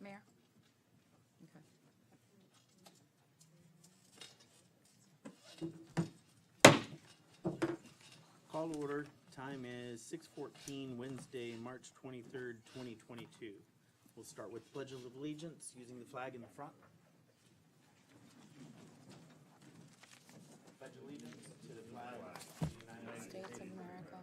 Mayor? Okay. Call order. Time is 6:14, Wednesday, March 23rd, 2022. We'll start with Pledge of Allegiance using the flag in the front. Pledge allegiance to the flag of the United States of America,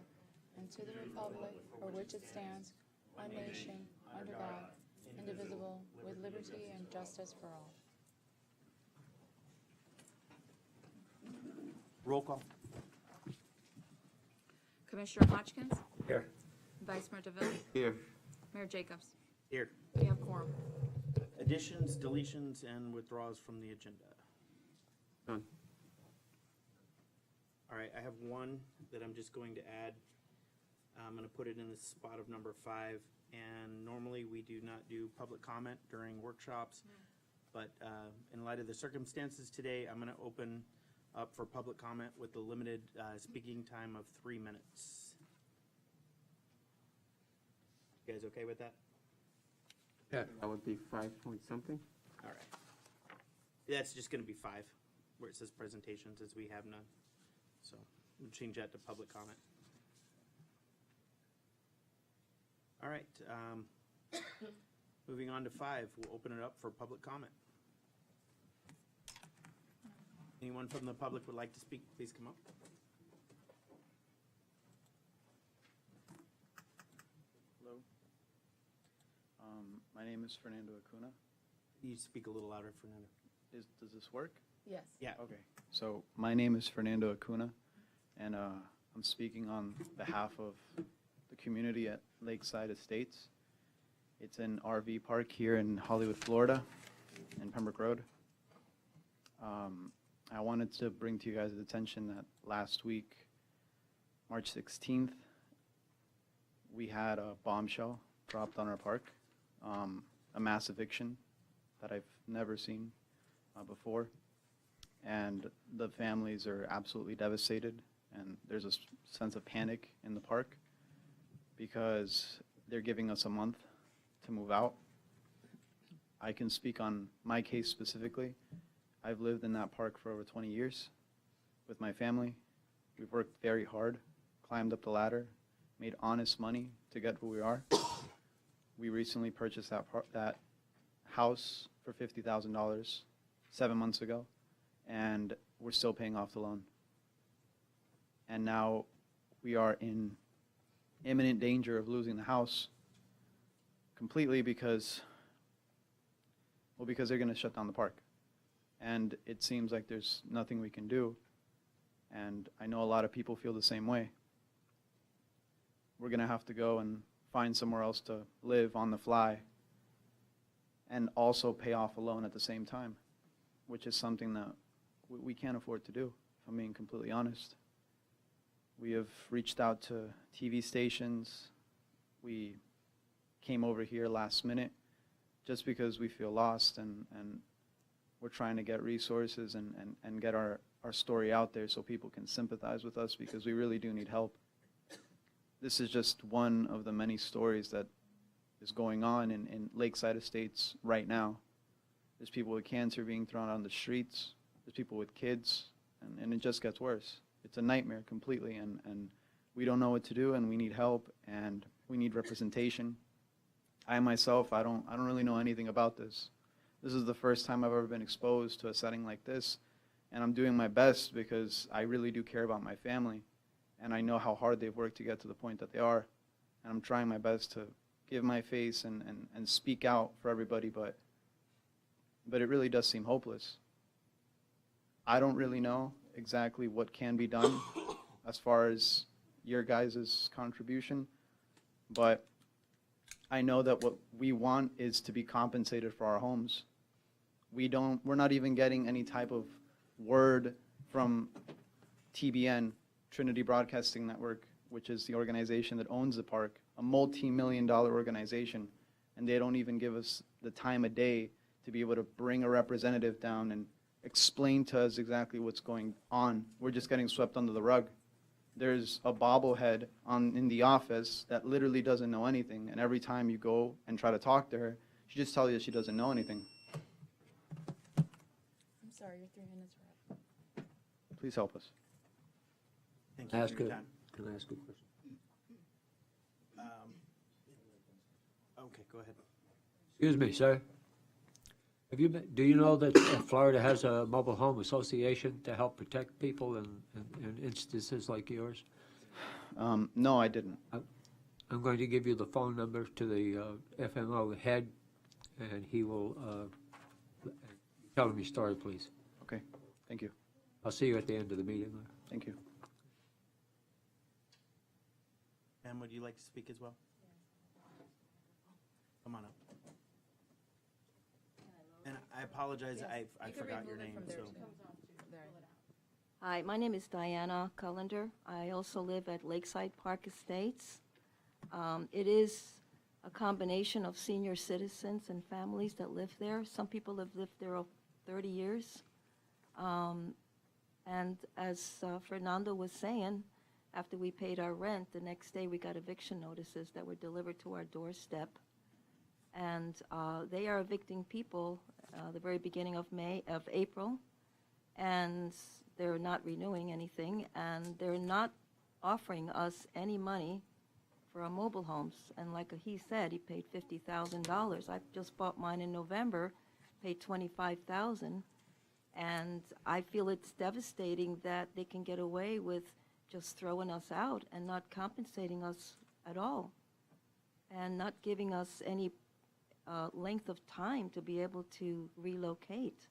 and to the republic for which it stands, one nation, under God, indivisible, with liberty and justice for all. Roll call. Commissioner Hotchkiss? Here. Vice Mayor DeVille? Here. Mayor Jacobs? Here. We have quorum. Additions, deletions, and withdrawals from the agenda. Done. All right, I have one that I'm just going to add. I'm going to put it in the spot of number 5. And normally we do not do public comment during workshops. But in light of the circumstances today, I'm going to open up for public comment with a limited speaking time of 3 minutes. You guys okay with that? Yeah. That would be 5 point something. All right. That's just going to be 5, where it says presentations, as we have none. So we'll change that to public comment. All right. Moving on to 5, we'll open it up for public comment. Anyone from the public would like to speak, please come up. Hello. My name is Fernando Acuna. You speak a little louder, Fernando. Does this work? Yes. Yeah. Okay. So my name is Fernando Acuna, and I'm speaking on behalf of the community at Lakeside Estates. It's an RV park here in Hollywood, Florida, in Pembroke Road. I wanted to bring to you guys' attention that last week, March 16th, we had a bombshell dropped on our park, a mass eviction that I've never seen before. And the families are absolutely devastated, and there's a sense of panic in the park because they're giving us a month to move out. I can speak on my case specifically. I've lived in that park for over 20 years with my family. We've worked very hard, climbed up the ladder, made honest money to get who we are. We recently purchased that house for $50,000 7 months ago, and we're still paying off the loan. And now we are in imminent danger of losing the house completely because they're going to shut down the park. And it seems like there's nothing we can do. And I know a lot of people feel the same way. We're going to have to go and find somewhere else to live on the fly and also pay off a loan at the same time, which is something that we can't afford to do, if I'm being completely honest. We have reached out to TV stations. We came over here last minute just because we feel lost, and we're trying to get resources and get our story out there so people can sympathize with us, because we really do need help. This is just one of the many stories that is going on in Lakeside Estates right now. There's people with cancer being thrown on the streets. There's people with kids, and it just gets worse. It's a nightmare completely, and we don't know what to do, and we need help, and we need representation. I myself, I don't really know anything about this. This is the first time I've ever been exposed to a setting like this, and I'm doing my best because I really do care about my family, and I know how hard they've worked to get to the point that they are, and I'm trying my best to give my face and speak out for everybody, but it really does seem hopeless. I don't really know exactly what can be done as far as your guys' contribution, but I know that what we want is to be compensated for our homes. We're not even getting any type of word from TBN, Trinity Broadcasting Network, which is the organization that owns the park, a multi-million-dollar organization, and they don't even give us the time of day to be able to bring a representative down and explain to us exactly what's going on. We're just getting swept under the rug. There's a bobblehead in the office that literally doesn't know anything, and every time you go and try to talk to her, She just tells you that she doesn't know anything. I'm sorry, your 3 minutes are up. Please help us. Thank Can I you ask for your a, time. can I ask a question? Okay, go ahead. Excuse me, sir. Do you know that Florida has a mobile home association to help protect people in instances like yours? No, I didn't. I'm going to give you the phone number to the FMO head, and he will tell him your story, please. Okay, thank you. I'll see you at the end of the meeting. Thank you. Pam, would you like to speak as well? Come on up. And I apologize, I forgot your name, so. Hi, my name is Diana Cullender. I also live at Lakeside Park Estates. It is a combination of senior citizens and families that live there. Some people have lived there 30 years. And as Fernando was saying, after we paid our rent, the next day we got eviction notices that were delivered to our doorstep. And they are evicting people the very beginning of April, and they're not renewing anything, and they're not offering us any money for our mobile homes. And like he said, he paid $50,000. I just bought mine in November, paid $25,000, and I feel it's devastating that they can get away with just throwing us out and not compensating us at all, and not giving us any length of time to be able to relocate.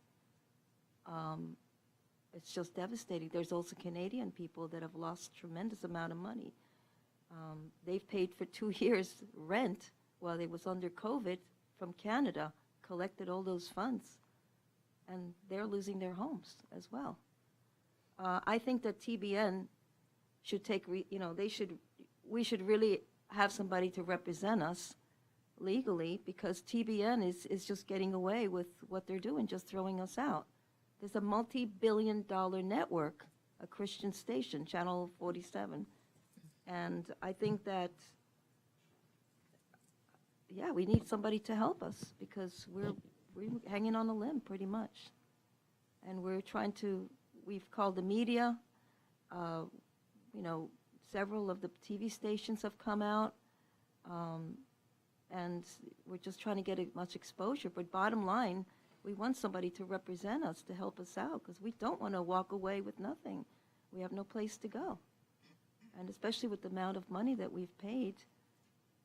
It's just devastating. There's also Canadian people that have lost tremendous amount of money. They've paid for 2 years rent while they was under COVID from Canada, collected all those funds, and they're losing their homes as well. I think that TBN should take, we should really have somebody to represent us legally, because TBN is just getting away with what they're doing, just throwing us out. There's a multi-billion-dollar network, a Christian station, Channel 47, and I think that, yeah, we need somebody to help us, because we're hanging on a limb pretty much, and we're trying to. We've called the media. Several of the TV stations have come out. And we're just trying to get as much exposure. But bottom line, we want somebody to represent us, to help us out, because we don't want to walk away with nothing. We have no place to go. And especially with the amount of money that we've paid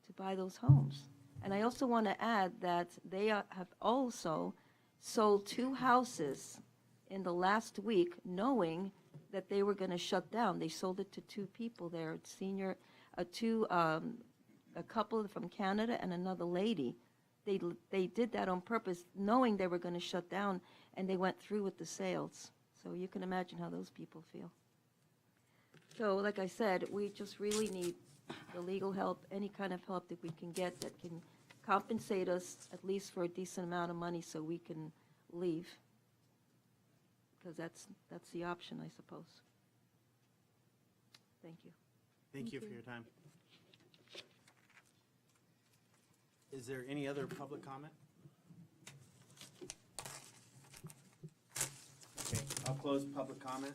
to buy those homes. And I also want to add that they have also sold 2 houses in the last week, knowing that they were going to shut down. They sold it to 2 people there, a couple from Canada and another lady. They did that on purpose, knowing they were going to shut down, and they went through with the sales. So you can imagine how those people feel. So like I said, we just really need the legal help, any kind of help that we can get that can compensate us at least for a decent amount of money so we can leave. Because that's the option, I suppose. Thank you. Thank you for your time. Is there any other public comment? Okay, I'll close public comment.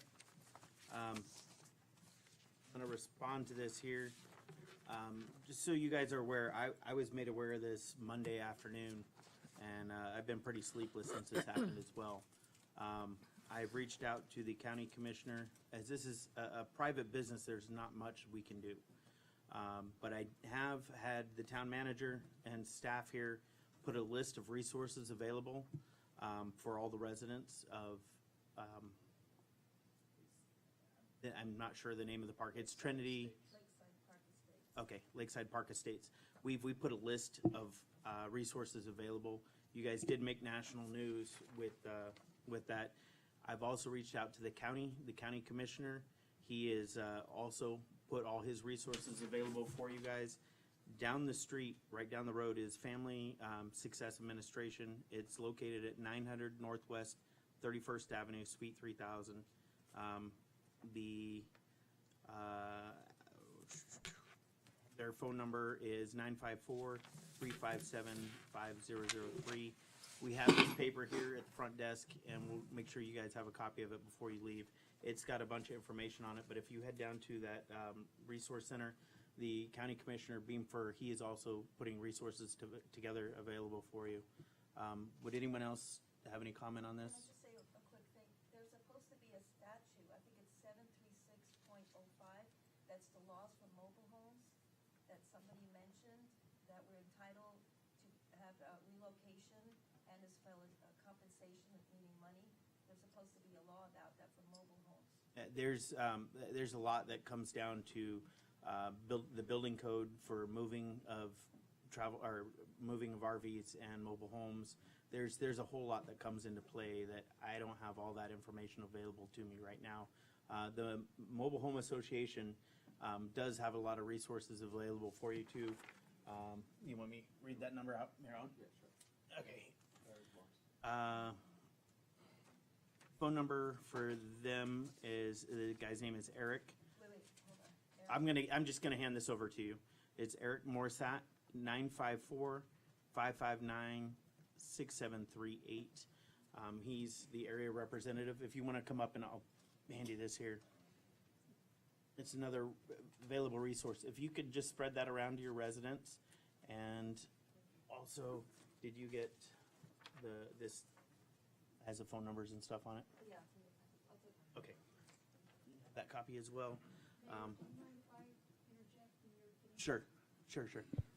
I'm going to respond to this here. Just so you guys are aware, I was made aware of this Monday afternoon, and I've been pretty sleepless since this happened as well. I've reached out to the county commissioner. As this is a private business, there's not much we can do. But I have had the town manager and staff here put a list of resources available for all the residents of, I'm not sure the name of the park. It's Trinity. Okay, Lakeside Park Estates. We put a list of resources available. You guys did make national news with that. I've also reached out to the county commissioner. He is also put all his resources available for you guys. Down the street, right down the road, is Family Success Administration. It's located at 900 Northwest 31st Avenue, Suite 3000. Their phone number is 3575003. We have this paper here at the front desk, and we'll make sure you guys have a copy of it before you leave. It's got a bunch of information on it, but if you head down to that resource center, the county commissioner, Beamfer, he is also putting resources together available for you. Would anyone else have any comment on this? Can I just say a quick thing? There's supposed to be a statute, I think it's 736.05, that's the laws for mobile homes, that somebody mentioned, that we're entitled to have relocation and as well as compensation, meaning money. There's supposed to be a law about that for mobile homes. There's a lot that comes down to the building code for moving of travel, or moving of RVs and mobile homes. There's a whole lot that comes into play that I don't have all that information available to me right now. The Mobile Home Association does have a lot of resources available for you too. You want me to read that number out, Marilyn? Yeah, sure. Okay. Phone number for them is, the guy's name is Eric. Wait, hold on. I'm just gonna hand this over to you. It's Eric Morsat, 954-559-6738. He's the area representative. If you wanna come up, and I'll hand you this here. It's another available resource. If you could just spread that around to your residents. And also, did you get this has the phone numbers and stuff on it? Yeah, I'll take it. Okay. That copy as well. Sure.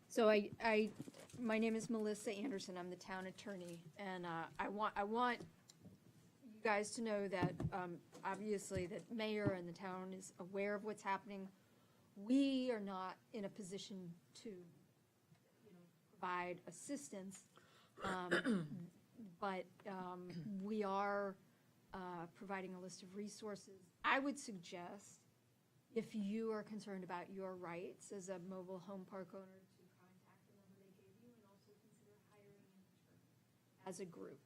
So my name is Melissa Anderson. I'm the town attorney, and I want you guys to know that obviously that mayor and the town is aware of what's happening. We are not in a position to, provide assistance, but we are providing a list of resources. I would suggest, if you are concerned about your rights as a mobile home park owner, to contact the number they gave you, and also consider hiring an attorney as a group.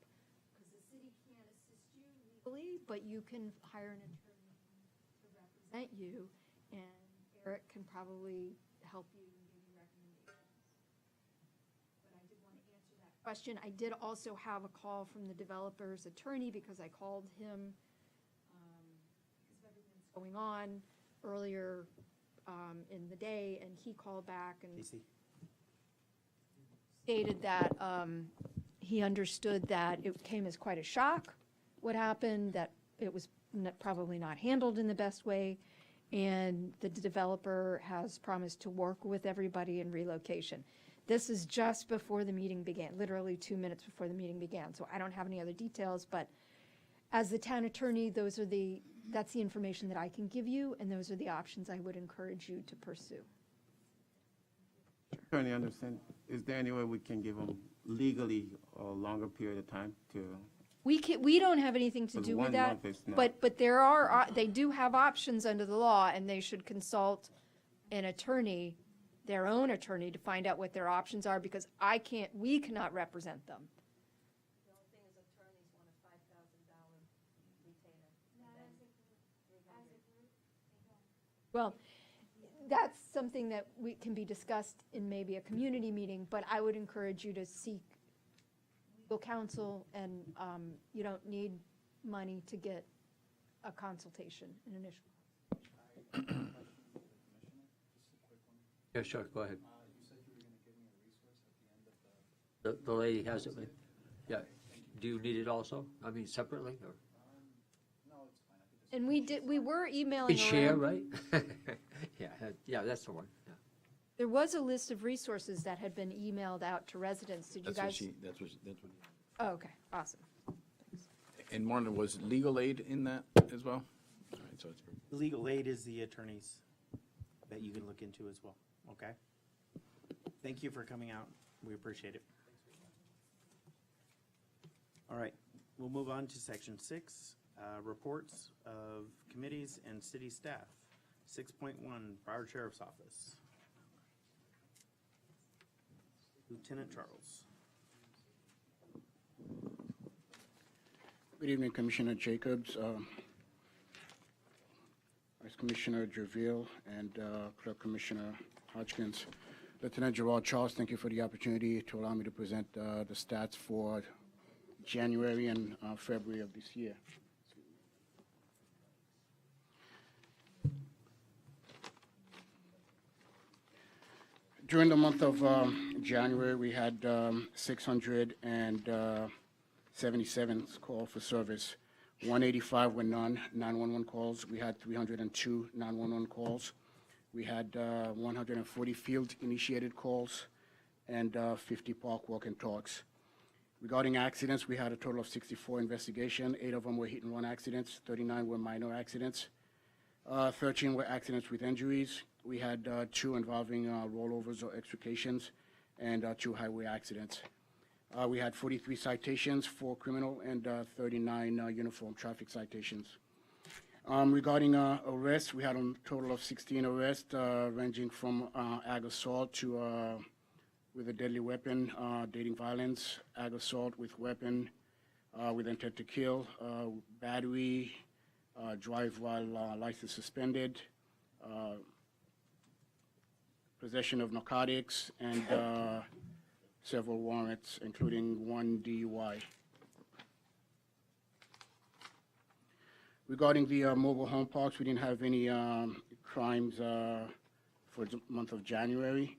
Because the city can't assist you legally, but you can hire an attorney to represent you, and Eric can probably help you and give you recommendations. But I did want to answer that question. I did also have a call from the developer's attorney, because I called him because of everything that's going on earlier in the day, and he called back and Casey? stated that he understood that it came as quite a shock, what happened, that it was probably not handled in the best way, and the developer has promised to work with everybody in relocation. This is just before the meeting began, literally 2 minutes before the meeting began, so I don't have any other details, but as the town attorney, that's the information that I can give you, and those are the options I would encourage you to pursue. Attorney Anderson, is there any way we can give them legally a longer period of time to? We don't have anything to 'Cause do with 1 that, month is not- but they do have options under the law, and they should consult an attorney, their own attorney, to find out what their options are, because we cannot represent them. The only thing is attorneys want a $5,000 retainer. Well, that's something that can be discussed in maybe a community meeting, but I would encourage you to seek legal counsel, and you don't need money to get a consultation, an initial. Yeah, sure, go ahead. The lady has it, yeah. Do you need it also? I mean, separately, or? And we were emailing We share, around. right? Yeah, that's the one, yeah. There was a list of resources that had been emailed out to residents. Did you guys? That's what. Oh, okay, awesome. And Marlon, was legal aid in that as well? All right, so it's. Legal aid is the attorneys that you can look into as well, okay? Thank you for coming out. We appreciate it. All right, we'll move on to section 6, reports of committees and city staff. 6.1, Broward Sheriff's Office. Lieutenant Charles. Good evening, Commissioner Jacobs, Vice Commissioner Jerville, and Clerk Commissioner Hodgkins. Lieutenant Gerald Charles, thank you for the opportunity to allow me to present the stats for January and February of this year. During the month of January, we had 677 calls for service. 185 were non-911 calls. We had 302 911 calls. We had 140 field-initiated calls and 50 park walk and talks. Regarding accidents, we had a total of 64 investigations. 8 of them were hit-and-run accidents. 39 were minor accidents. 13 were accidents with injuries. We had 2 involving rollovers or extrications and 2 highway accidents. We had 43 citations, 4 criminal and 39 uniform traffic citations. Regarding arrests, we had a total of 16 arrests, ranging from ag assault to with a deadly weapon, dating violence, ag assault with weapon, with intent to kill, battery, drive while license suspended, possession of narcotics, and several warrants, including 1 DUI. Regarding the mobile home parks, we didn't have any crimes for the month of January.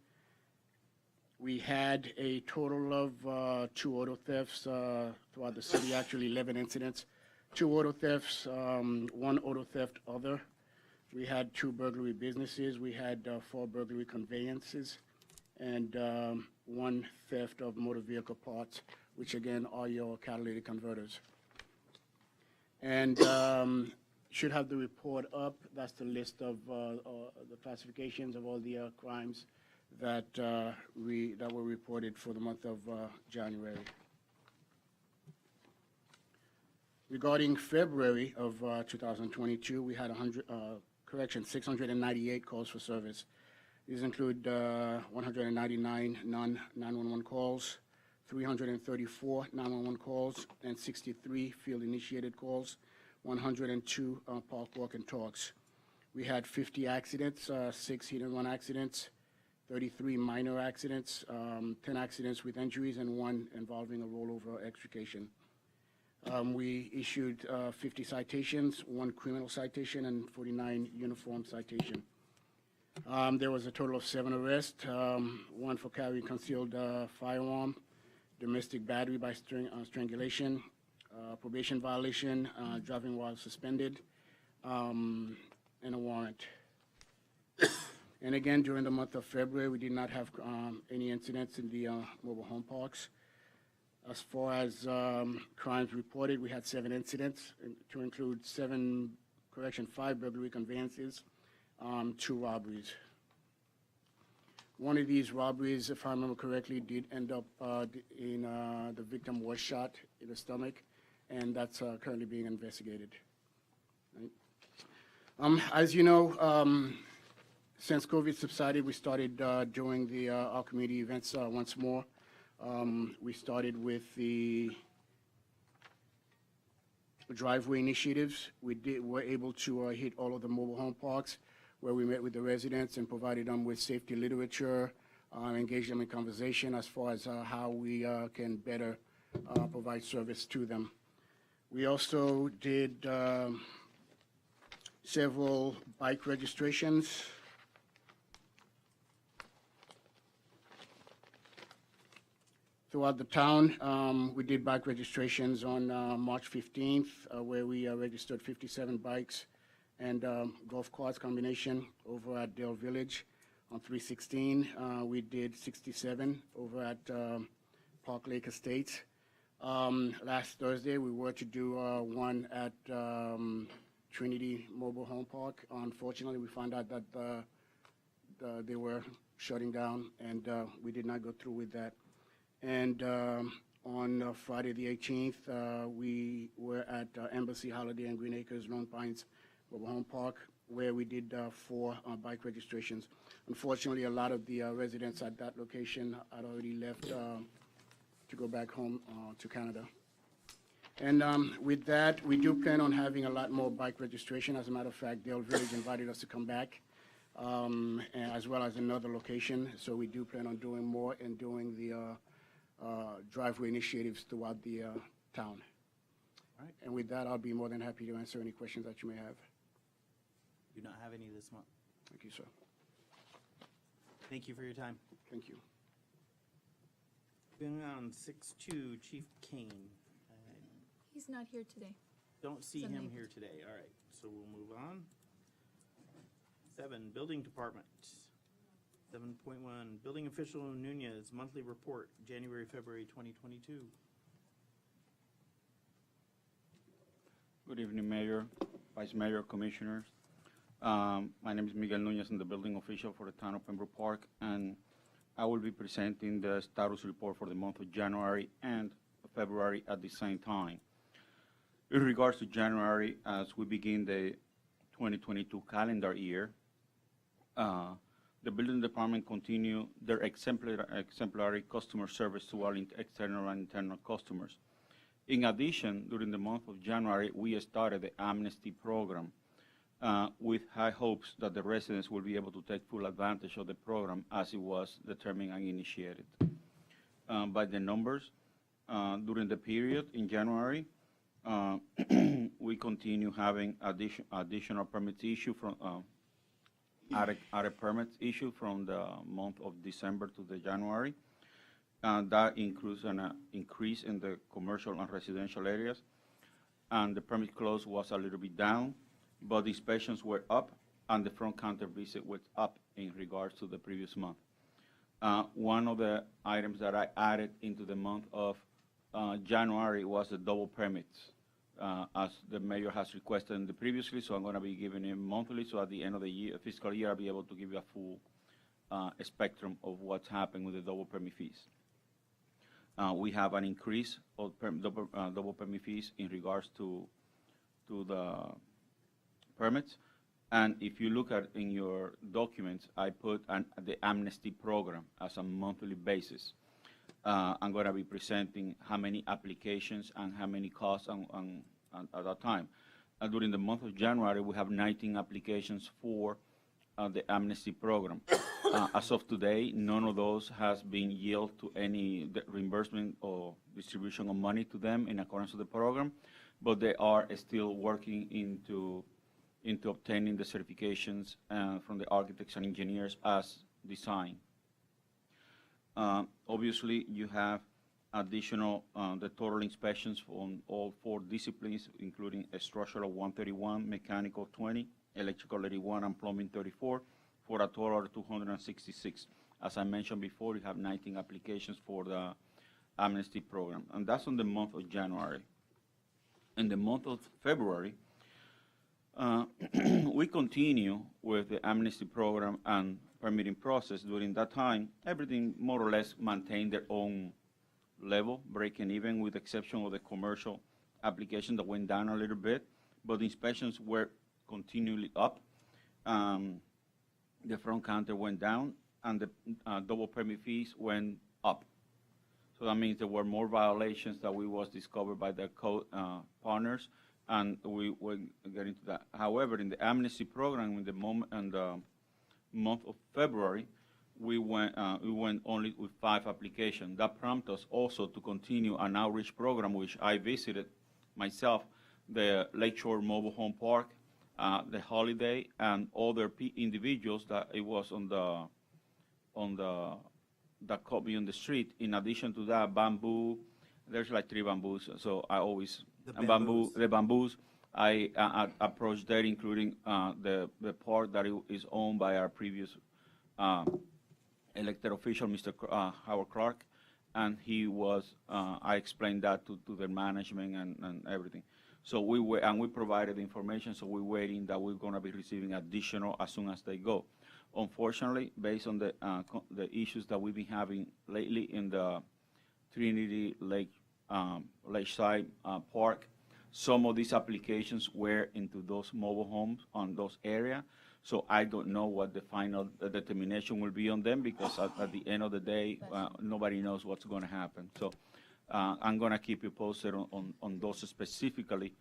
We had a total of 2 auto thefts throughout the city, actually 11 incidents. 2 auto thefts, 1 auto theft other. We had 2 burglary businesses. We had 4 burglary conveyances and 1 theft of motor vehicle parts, which again are your catalytic converters. And should have the report up. That's the list of the classifications of all the crimes that were reported for the month of January. Regarding February of 2022, we had 698 calls for service. These include 199 non-911 calls, 334 911 calls, and 63 field-initiated calls, 102 park walk and talks. We had 50 accidents, 6 hit-and-run accidents, 33 minor accidents, 10 accidents with injuries, and 1 involving a rollover extrication. We issued 50 citations, 1 criminal citation, and 49 uniform citation. There was a total of 7 arrests, 1 for carrying concealed firearm, domestic battery by strangulation, probation violation, driving while suspended, and a warrant. And again, during the month of February, we did not have any incidents in the mobile home parks. As far as crimes reported, we had 7 incidents, to include 5 burglary conveyances, 2 robberies. One of these robberies, if I remember correctly, did end up in the victim was shot in the stomach, and that's currently being investigated. Right? As you know, since COVID subsided, we started doing our community events once more. We started with the driveway initiatives. We were able to hit all of the mobile home parks, where we met with the residents and provided them with safety literature, engaged them in conversation as far as how we can better provide service to them. We also did several bike registrations. Throughout the town, we did bike registrations on March 15th, where we registered 57 bikes and golf carts combination over at Dale Village. On 3/16, we did 67 over at Park Lake Estates. Last Thursday, we were to do one at Trinity Mobile Home Park. Unfortunately, we found out that they were shutting down, and we did not go through with that. And on Friday the 18th, we were at Embassy, Holiday, and Green Acres, Lone Pines Mobile Home Park, where we did 4 bike registrations. Unfortunately, a lot of the residents at that location had already left to go back home to Canada. And with that, we do plan on having a lot more bike registration. As a matter of fact, Dale Village invited us to come back. and as well as another location. So we do plan on doing more and doing the driveway initiatives throughout the town. All right. And with that, I'll be more than happy to answer any questions that you may have. Do not have any this month. Thank you, sir. Thank you for your time. Thank you. Going on 6-2, Chief Kane. He's not here today. Don't see He's on him leave. here today. All right, so we'll move on. 7, Building Department. 7.1, Building Official Nunez, Monthly Report, January, February 2022. Good evening, Mayor, Vice Mayor, Commissioners. My name is Miguel Nunez. I'm the building official for the town of Pembroke Park, and I will be presenting the status report for the month of January and February at the same time. In regards to January, as we begin the 2022 calendar year, the building department continue their exemplary customer service to all external and internal customers. In addition, during the month of January, we started the Amnesty Program with high hopes that the residents will be able to take full advantage of the program as it was determined and initiated. By the numbers, during the period in January, we continue having additional permits issued from added permits issued from the month of December to the January. That includes an increase in the commercial and residential areas. And the permit close was a little bit down, but inspections were up and the front counter visit was up in regards to the previous month. One of the items that I added into the month of January was the double permits, as the mayor has requested in the previously, so I'm going to be giving him monthly, so at the end of the year, fiscal year, I'll be able to give you a full spectrum of what's happening with the double permit fees. We have an increase of double permit fees in regards to the permits. And if you look at in your documents, I put the Amnesty Program as a monthly basis. I'm going to be presenting how many applications and how many costs at that time. During the month of January, we have 19 applications for the Amnesty Program. As of today, none of those has been yielded to any reimbursement or distribution of money to them in accordance with the program, but they are still working into obtaining the certifications from the architects and engineers as designed. Obviously, you have additional, the total inspections on all 4 disciplines, including structural 131, mechanical 20, electrical 81, and plumbing 34, for a total of 266. As I mentioned before, you have 19 applications for the Amnesty Program, and that's on the month of January. In the month of February, we continue with the Amnesty Program and permitting process. During that time, everything more or less maintained their own level, breaking even, with the exception of the commercial application that went down a little bit, but the inspections were continually up. The front counter went down, and the double permit fees went up. So that means there were more violations that we was discovered by the code partners, and we will get into that. However, in the Amnesty Program, in the month of February, we went only with 5 applications. That prompted us also to continue an outreach program, which I visited myself, the Lakeshore Mobile Home Park, the Holiday, and other individuals that it was that caught me on the street. In addition to that, bamboo, there's like 3 bamboos, so I always, the bamboos, I approached there, including the part that is owned by our previous elected official, Mr. Howard Clark, and he was, I explained that to the management and everything. So we provided the information, so we're waiting that we're gonna be receiving additional as soon as they go. Unfortunately, based on the issues that we've been having lately in the Trinity Lakeside Park, some of these applications were into those mobile homes on those areas. So I don't know what the final determination will be on them, because at the end of the day, nobody knows what's gonna happen. So I'm gonna keep you posted on those specifically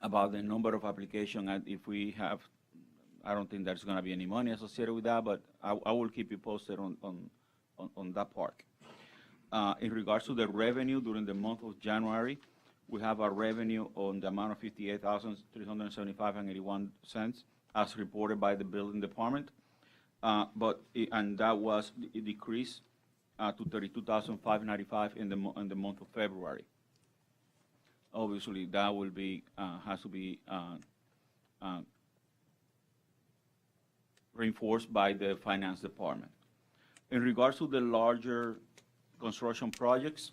about the number of applications, and if we have I don't think there's gonna be any money associated with that, but I will keep you posted on that park. In regards to the revenue during the month of January, we have a revenue on the amount of $58,375.81 as reported by the building department. And that was decreased to $32,595 in the month of February. Obviously, that will be, has to be reinforced by the finance department. In regards to the larger construction projects,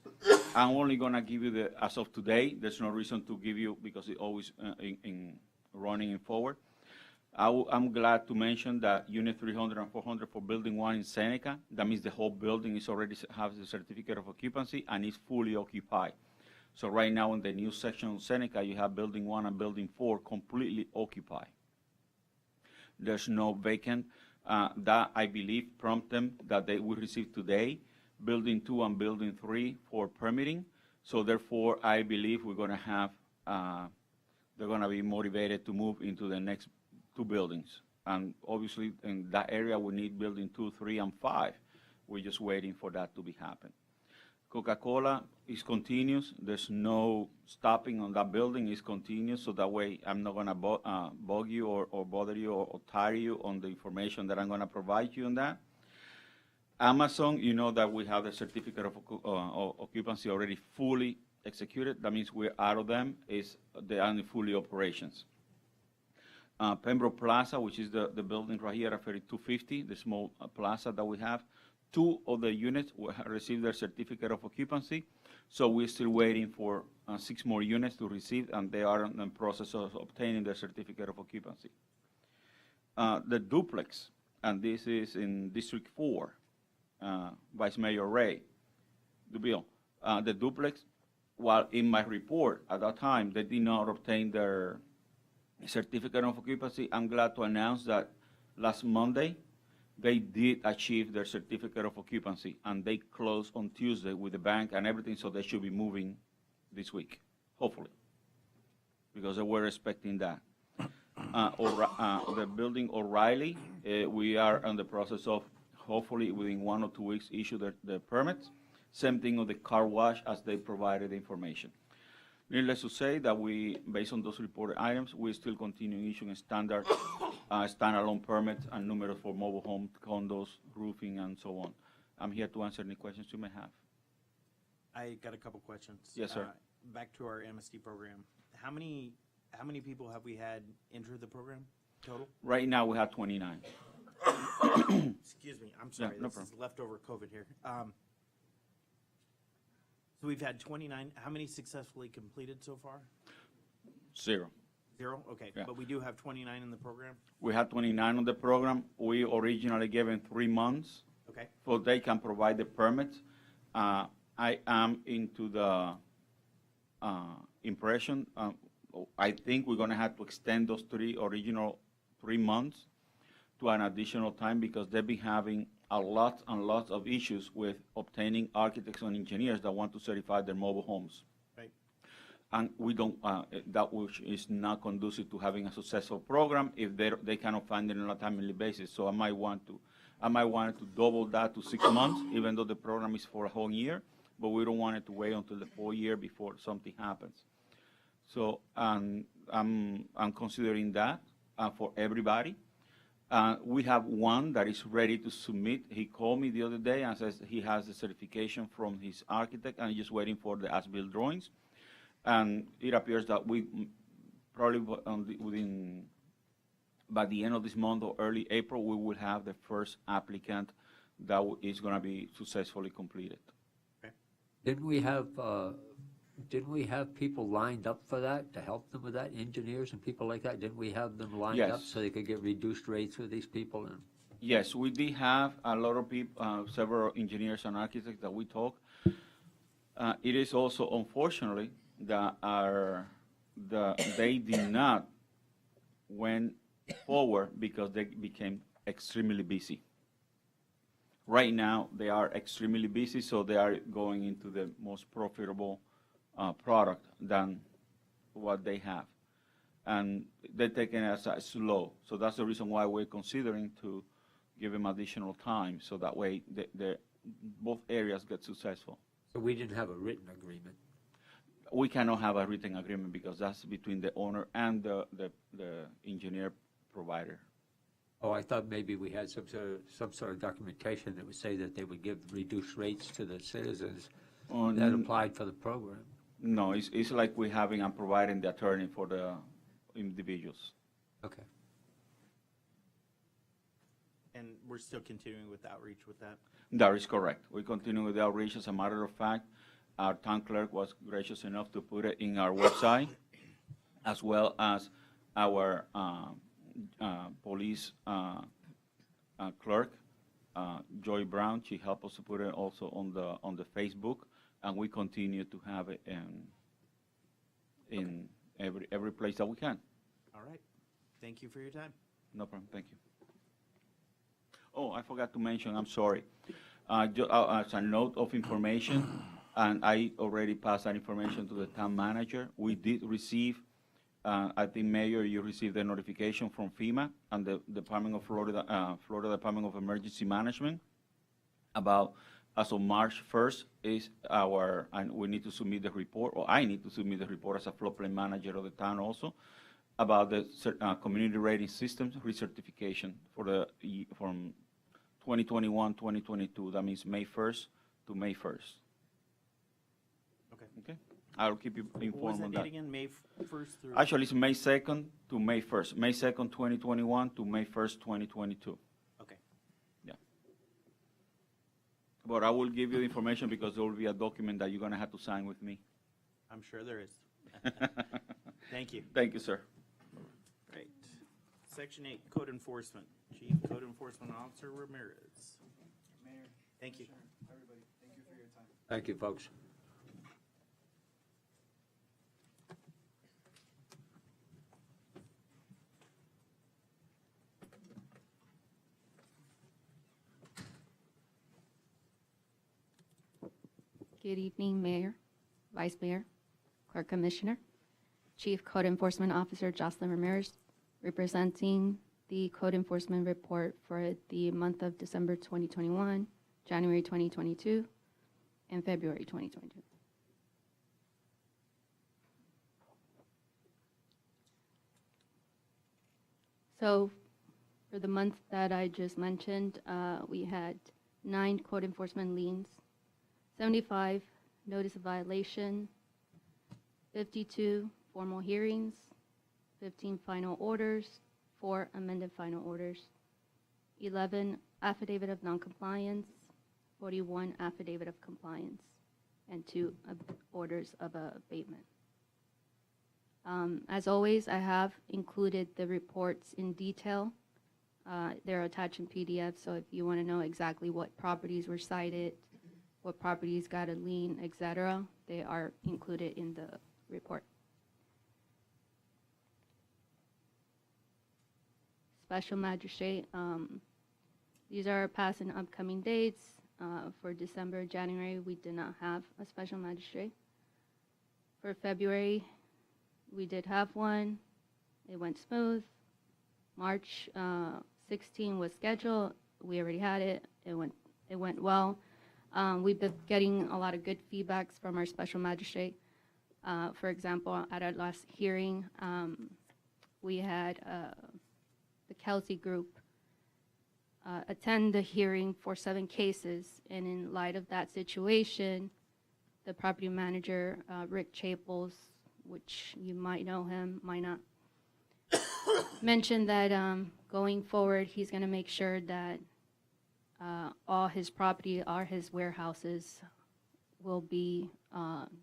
I'm only gonna give you as of today. There's no reason to give you, because it's always in running and forward. I'm glad to mention that Unit 300 and 400 for Building 1 in Seneca, that means the whole building is already has the certificate of occupancy and is fully occupied. So right now in the new section of Seneca, you have Building 1 and Building 4 completely occupied. There's no vacant. That, I believe, prompted them that they will receive today Building 2 and Building 3 for permitting. So therefore, I believe we're gonna have, they're gonna be motivated to move into the next 2 buildings. And obviously, in that area, we need Building 2, 3, and 5. We're just waiting for that to be happen. Coca-Cola is continuous. There's no stopping on that building. It's continuous, so that way I'm not gonna bug you or bother you or tire you on the information that I'm gonna provide you on that. Amazon, you know that we have the certificate of occupancy already fully executed. That means we're out of them. They are in fully operations. Pembroke Plaza, which is the building right here at 3250, the small plaza that we have, 2 of the units received their certificate of occupancy. So we're still waiting for 6 more units to receive, and they are in the process of obtaining their certificate of occupancy. The duplex, and this is in District 4, Vice Mayor Ray Dubiel. The duplex, while in my report at that time, they did not obtain their certificate of occupancy, I'm glad to announce that last Monday, they did achieve their certificate of occupancy, and they closed on Tuesday with the bank and everything, so they should be moving this week, hopefully, because they were expecting that. The building O'Reilly, we are in the process of, hopefully within 1 or 2 weeks, issue the permits. Same thing with the car wash as they provided the information. Needless to say that we, based on those reported items, we still continue issuing standard standalone permits and numerous for mobile home, condos, roofing, and so on. I'm here to answer any questions you may have. I got a couple questions. Yes, sir. Back to our Amnesty Program. How many people have we had enter the program total? Right now, we have 29. Excuse me, I'm sorry, Yeah, no this is leftover COVID here. So we've had 29, how many successfully completed so far? 0. 0, okay, Yeah. but we do have 29 in the program? We have 29 on the program. We originally gave them 3 months. Okay. So they can provide the permits. I am into the impression, I think we're gonna have to extend those original 3 months to an additional time, because they've been having a lot and lots of issues with obtaining architects and engineers that want to certify their mobile homes. Right. And we don't, that which is not conducive to having a successful program if they cannot find it on a timely basis. So I might want to double that to 6 months, even though the program is for a whole year, but we don't want it to wait until the 4th year before something happens. So I'm considering that for everybody. We have one that is ready to submit. He called me the other day and says he has the certification from his architect and he's just waiting for the as-built drawings. And it appears that we probably by the end of this month or early April, we will have the first applicant that is going to be successfully completed. Okay. Didn't we have people lined up for that, to help them with that, engineers and people like that? Didn't we have them lined up Yes. so they could get reduced rates with these people? And Yes, we did have a lot of people, several engineers and architects that we talk. It is also, unfortunately, that they did not went forward because they became extremely busy. Right now, they are extremely busy, so they are going into the most profitable product than what they have. and they're taking it as slow. So that's the reason why we're considering to give them additional time, so that way both areas get successful. So we didn't have a written agreement. We cannot have a written agreement because that's between the owner and the engineer provider. Oh, I thought maybe we had some sort of documentation that would say that they would give reduced rates to the citizens that applied for the program. No, it's like we're having and providing the attorney for the individuals. Okay. And we're still continuing with outreach with that? That is correct. We continue with the outreach. As a matter of fact, our town clerk was gracious enough to put it in our website, as well as our police clerk, Joy Brown. She helped us to put it also on the Facebook, and we continue to have it in every place that we can. All right. Thank you for your time. No problem. Thank you. Oh, I forgot to mention, I'm sorry. As a note of information, and I already passed that information to the town manager, we did receive, I think, Mayor, you received a notification from FEMA and the Department of Florida Department of Emergency Management about, as of March 1st, and we need to submit the report, or I need to submit the report as a floodplain manager of the town also, about the community rating systems recertification from 2021, 2022. That means May 1st to May 1st. Okay. I'll keep you informed on that. What was that date again? May 1st through? Actually, it's May 2nd to May 1st. May 2nd, 2021 to May 1st, 2022. Okay. Yeah. But I will give you the information because there will be a document that you're going to have to sign with me. I'm sure there is. Thank you. Thank you, sir. Right. Section 8, Code Enforcement. Chief Code Enforcement Officer Ramirez. Mayor. Thank you. Everybody, thank you for your time. Thank you, folks. Good evening, Mayor, Vice Mayor, Clerk Commissioner, Chief Code Enforcement Officer Jocelyn Ramirez, representing the Code Enforcement Report for the month of December 2021, January 2022, and February 2022. So for the month that I just mentioned, we had 9 code enforcement liens, 75 notice of violation, 52 formal hearings, 15 final orders, 4 amended final orders, 11 affidavit of noncompliance, 41 affidavit of compliance, and 2 orders of abatement. As always, I have included the reports in detail. They're attached in PDF, so if you want to know exactly what properties were cited, what properties got a lien, etc., they are included in the report. Special Magistrate, these are past and upcoming dates. For December, January, we did not have a Special Magistrate. For February, we did have one. It went smooth. March 16 was scheduled. We already had it. It went well. We've been getting a lot of good feedbacks from our Special Magistrate. For example, at our last hearing, we had the Kelsey Group attend the hearing for 7 cases, and in light of that situation, the property manager, Rick Chapels, which you might know him, might not, mentioned that going forward, he's going to make sure that all his property, all his warehouses will be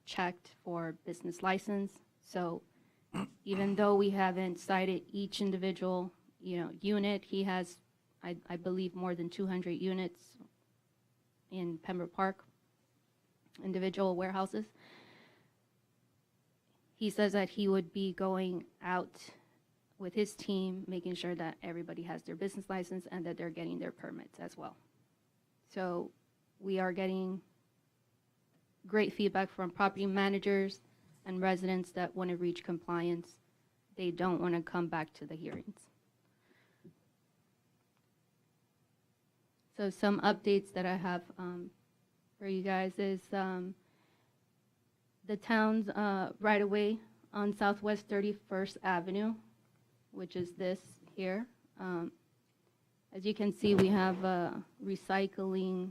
checked for business license. So even though we haven't cited each individual, unit, he has, I believe, more than 200 units in Pembroke Park, individual warehouses. He says that he would be going out with his team, making sure that everybody has their business license and that they're getting their permits as well. So we are getting great feedback from property managers and residents that want to reach compliance. they don't want to come back to the hearings. So some updates that I have for you guys is the town's right-of-way on Southwest 31st Avenue, which is this here. As you can see, we have a recycling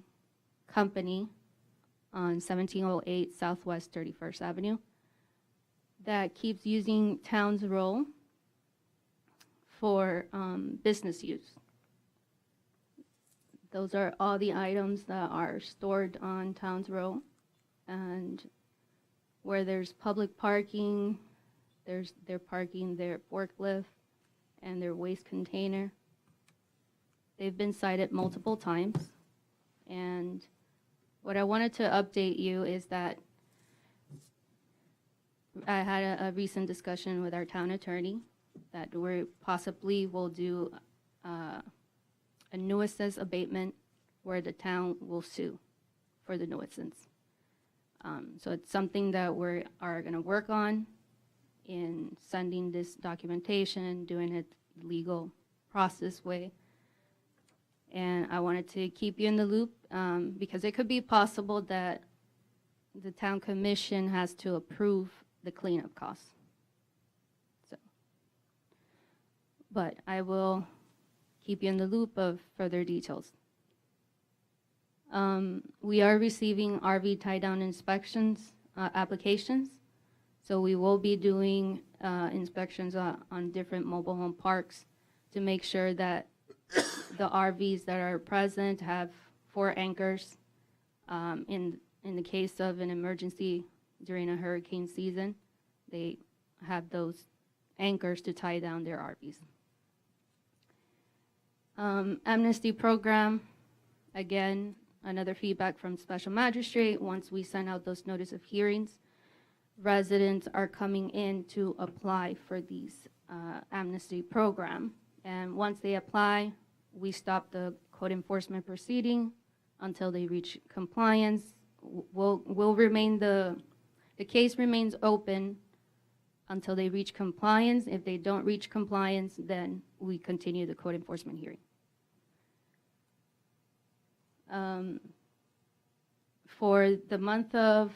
company on 1708 Southwest 31st Avenue that keeps using town's road for business use. Those are all the items that are stored on town's road, and where there's public parking, they're parking their forklift and their waste container. They've been cited multiple times, and what I wanted to update you is that I had a recent discussion with our town attorney that we possibly will do a nuisance abatement where the town will sue for the nuisance. So it's something that we are going to work on in sending this documentation, doing it legal process way. And I wanted to keep you in the loop because it could be possible that the town commission has to approve the cleanup costs. So, but I will keep you in the loop of further details. We are receiving RV tie-down inspections, applications. So we will be doing inspections on different mobile home parks to make sure that the RVs that are present have 4 anchors. In the case of an emergency during a hurricane season, they have those anchors to tie down their RVs. Amnesty Program, again, another feedback from Special Magistrate. Once we send out those notice of hearings, residents are coming in to apply for these Amnesty Program. And once they apply, we stop the code enforcement proceeding until they reach compliance. Will remain the case remains open until they reach compliance. If they don't reach compliance, then we continue the code enforcement hearing. For the month of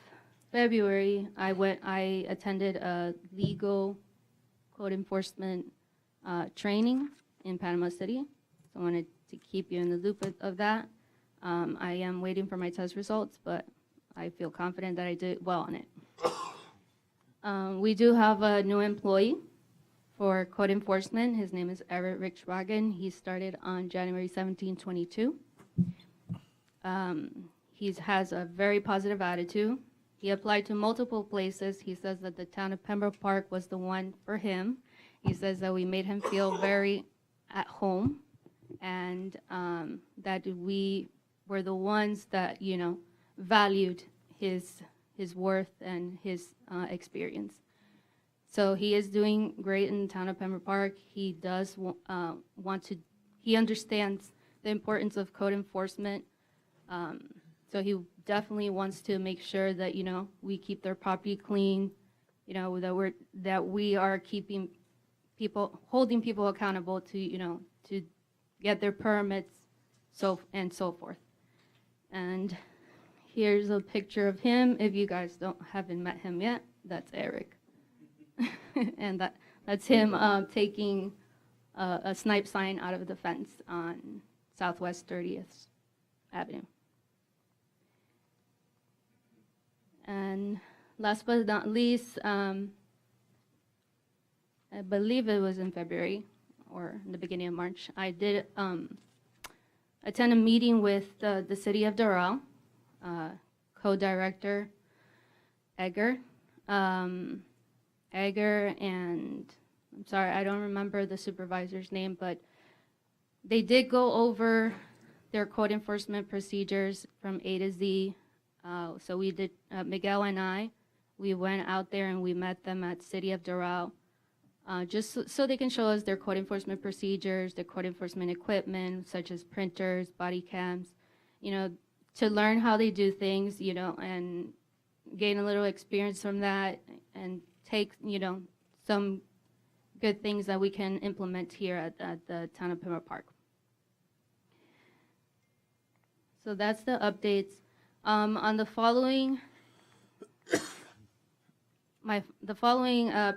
February, I attended a legal code enforcement training in Panama City. So I wanted to keep you in the loop of that. I am waiting for my test results, but I feel confident that I did well on it. We do have a new employee for code enforcement. His name is Eric Richwagen. He started on January 17, 22. He has a very positive attitude. He applied to multiple places. He says that the town of Pembroke Park was the one for him. He says that we made him feel very at home, and that we were the ones that, you know, valued his worth and his experience. So he is doing great in the town of Pembroke Park. He does he understands the importance of code enforcement. So he definitely wants to make sure that, you know, we keep their property clean, you know, that we are keeping people, holding people accountable to, you know, to get their permits, so forth. And here's a picture of him. If you guys haven't met him yet, that's Eric. And that's him taking a snipe sign out of the fence on Southwest 30th Avenue. And last but not least, I believe it was in February or in the beginning of March, I did attend a meeting with the city of Doral, co-director Egger. Egger and, I'm sorry, I don't remember the supervisor's name, but they did go over their code enforcement procedures from A to Z. So we did, Miguel and I, we went out there and we met them at City of Doral, just so they can show us their code enforcement procedures, their code enforcement equipment, such as printers, body cams, you know, to learn how they do things, you know, and gain a little experience from that and take, you know, some good things that we can implement here at the town of Pembroke Park. So that's the updates. On the following,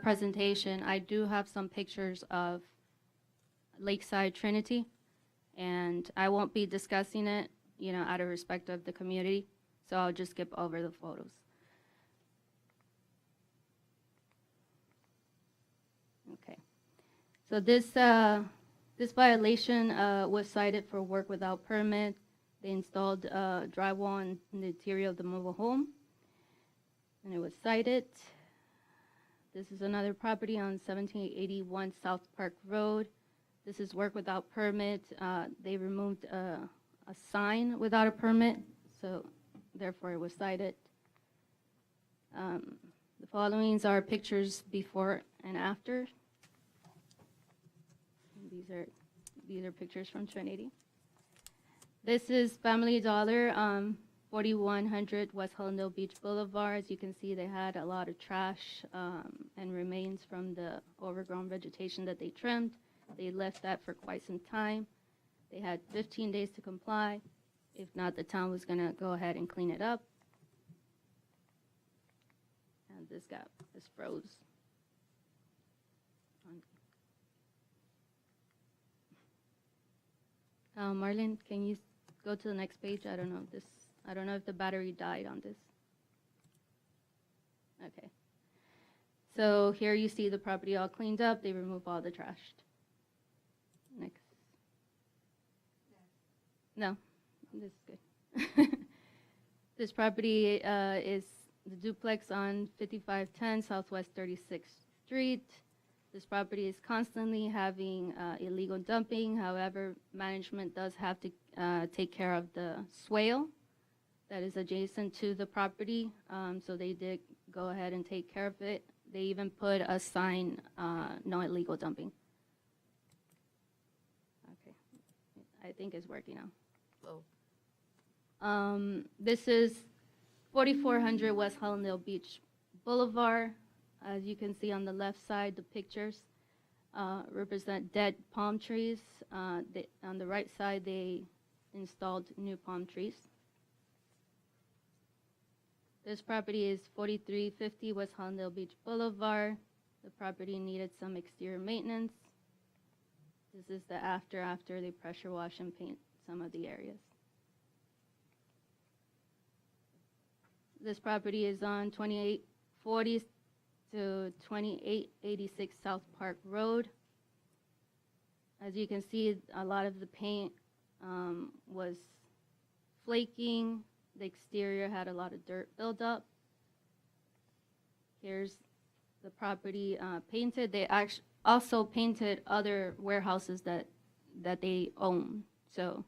presentation, I do have some pictures of Lakeside Trinity, and I won't be discussing it, out of respect of the community, so I'll just skip over the photos. Okay. So this violation was cited for work without permit. They installed drywall in the interior of the mobile home, and it was cited. This is another property on 1781 South Park Road. This is work without permit. They removed a sign without a permit, so therefore it was cited. The following are pictures before and after. These are pictures from Trinity. This is Family Dollar, 4100 West Helendale Beach Boulevard. As you can see, they had a lot of trash and remains from the overgrown vegetation that they trimmed. They left that for quite some time. They had 15 days to comply. If not, the town was going to go ahead and clean it up. And this froze. Marlon, can you go to the next page? I don't know if the battery died on this. Okay. So here you see the property all cleaned up. They remove all the trash. Next. No, this is good. This property is the duplex on 5510 Southwest 36th Street. This property is constantly having illegal dumping. However, management does have to take care of the swale that is adjacent to the property. So they did go ahead and take care of it. They even put a sign, no illegal dumping. Okay, I think it's working now. This is 4400 West Helendale Beach Boulevard. As you can see on the left side, the pictures represent dead palm trees. On the right side, they installed new palm trees. This property is 4350 West Helendale Beach Boulevard. The property needed some exterior maintenance. This is the after they pressure wash and paint some of the areas. This property is on 2840 to 2886 South Park Road. As you can see, a lot of the paint was flaking. The exterior had a lot of dirt buildup. Here's the property painted. They also painted other warehouses that they own. So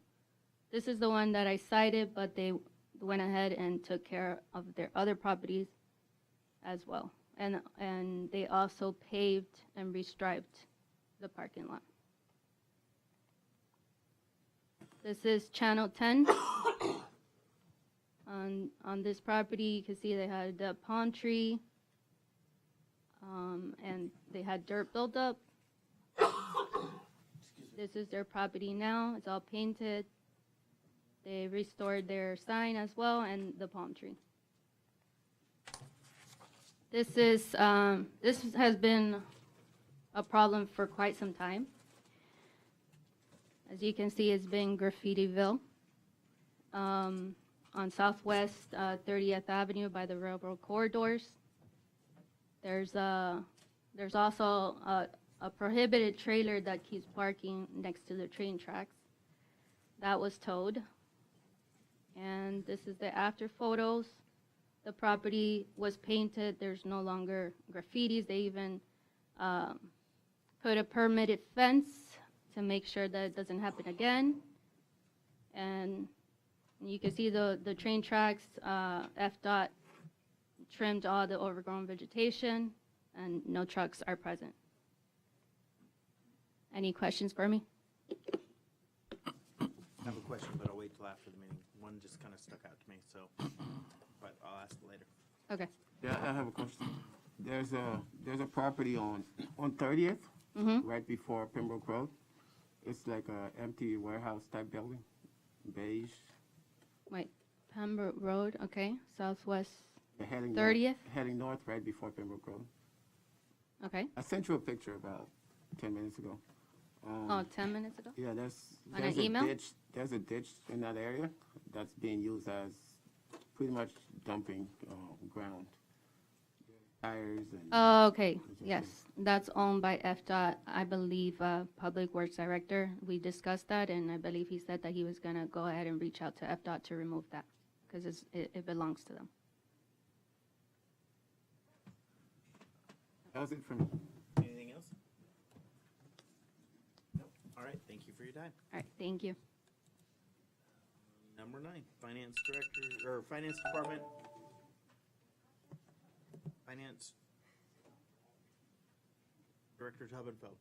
this is the one that I cited, but they went ahead and took care of their other properties as well. And they also paved and restriped the parking lot. This is Channel 10. On this property, you can see they had a dead palm tree, and they had dirt buildup. This is their property now. It's all painted. They restored their sign as well and the palm tree. This has been a problem for quite some time. As you can see, it's been Graffitiville. On Southwest 30th Avenue by the railroad corridors. There's also a prohibited trailer that keeps parking next to the train tracks. That was towed. And this is the after photos. The property was painted. There's no longer graffitis. They even put a permitted fence to make sure that it doesn't happen again. And you can see the train tracks. FDOT trimmed all the overgrown vegetation, and no trucks are present. Any questions for me? I have a question, but I'll wait till after the meeting. One just kind of stuck out to me, so, but I'll ask later. Okay. Yeah, I have a question. There's a property on 30th right before Pembroke Road. It's like a empty warehouse type building, beige. Wait, Pembroke Road, okay, southwest Yeah, heading 30th? North, heading north right before Pembroke Road. Okay. I sent you a picture about 10 minutes ago. Oh, 10 minutes ago? Yeah, On there's an a email? ditch. There's a ditch in that area that's being used as pretty much dumping ground. Tires and. Oh, okay, yes, that's owned by FDOT, I believe, Public Works Director. We discussed that, and I believe he said that he was gonna go ahead and reach out to FDOT to remove that, because it belongs to them. That was it for me. Anything else? No. All right, thank you for your time. All right, thank you. Number 9, Finance Director, or Finance Department. Finance Director Taubenfeld.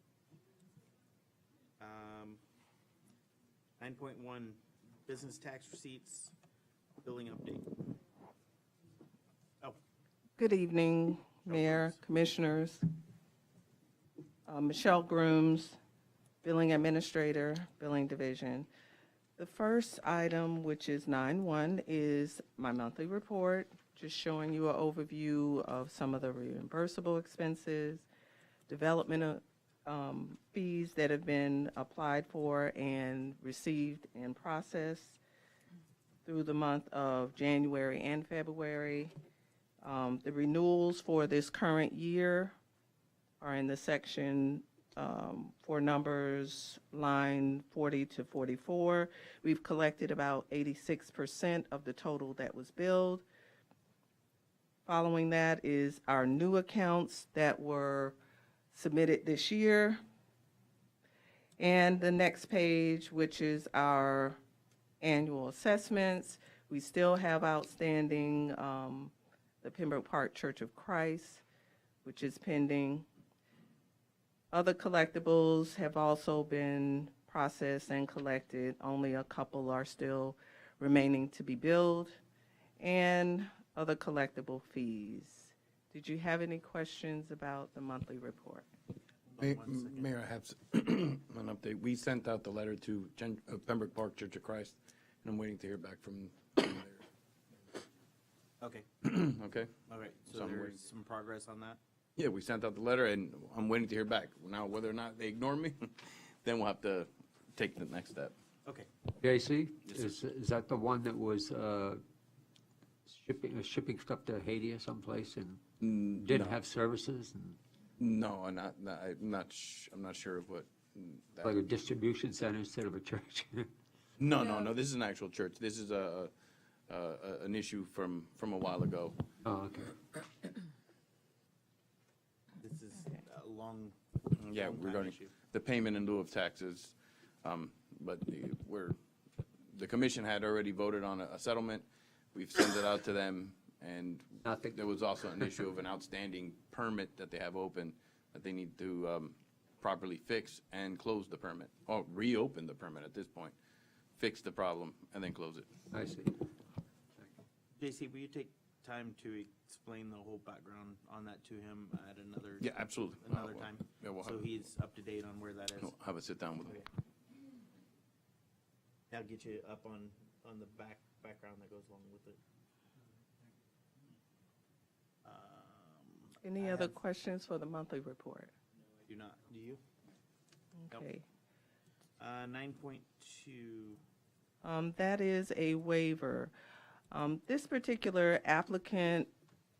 9.1, Business Tax Receipts, Billing Update. Oh, Good evening, Mayor, Commissioners. Michelle Grooms, Billing Administrator, Billing Division. The first item, which is 9.1, is my monthly report, just showing you an overview of some of the reimbursable expenses, development fees that have been applied for and received and processed through the month of January and February. The renewals for this current year are in the section for numbers line 40 to 44. We've collected about 86% of the total that was billed. Following that is our new accounts that were submitted this year. And the next page, which is our annual assessments. We still have outstanding the Pembroke Park Church of Christ, which is pending. Other collectibles have also been processed and collected. Only a couple are still remaining to be billed. And other collectible fees. Did you have any questions about the monthly report? Mayor, I have an update. We sent out the letter to Pembroke Park Church of Christ, and I'm waiting to hear back from the mayor. okay. Okay? All right, so So I'm there's waiting. some progress on that? Yeah, we sent out the letter, and I'm waiting to hear back. Now, whether or not they ignore me, then we'll have to take the next step. Okay. JC, Yes, is that the one that was shipping stuff to Haiti or someplace and didn't no. have services? And No, I'm not sure of what. That like a distribution center instead of a church? No. This is an actual church. This is an issue from a while ago. Oh, okay. This is a long, Yeah, long time regarding issue. the payment in lieu of taxes. But the commission had already voted on a settlement. We've sent it out to them, and Nothing. there was also an issue of an outstanding permit that they have open that they need to properly fix and close the permit, or reopen the permit at this point, fix the problem, and then close it. I see. JC, will you take time to explain the whole background on that to him at another? Yeah, absolutely. Another Well, time? yeah, we'll So have- he's up to date on where that is? We'll have a sit down with them. Okay. I'll get you up on the background that goes along with it. Any I other have- questions for the monthly report? I do not. Do you? Nope. Okay. 9.2. That is a waiver. This particular applicant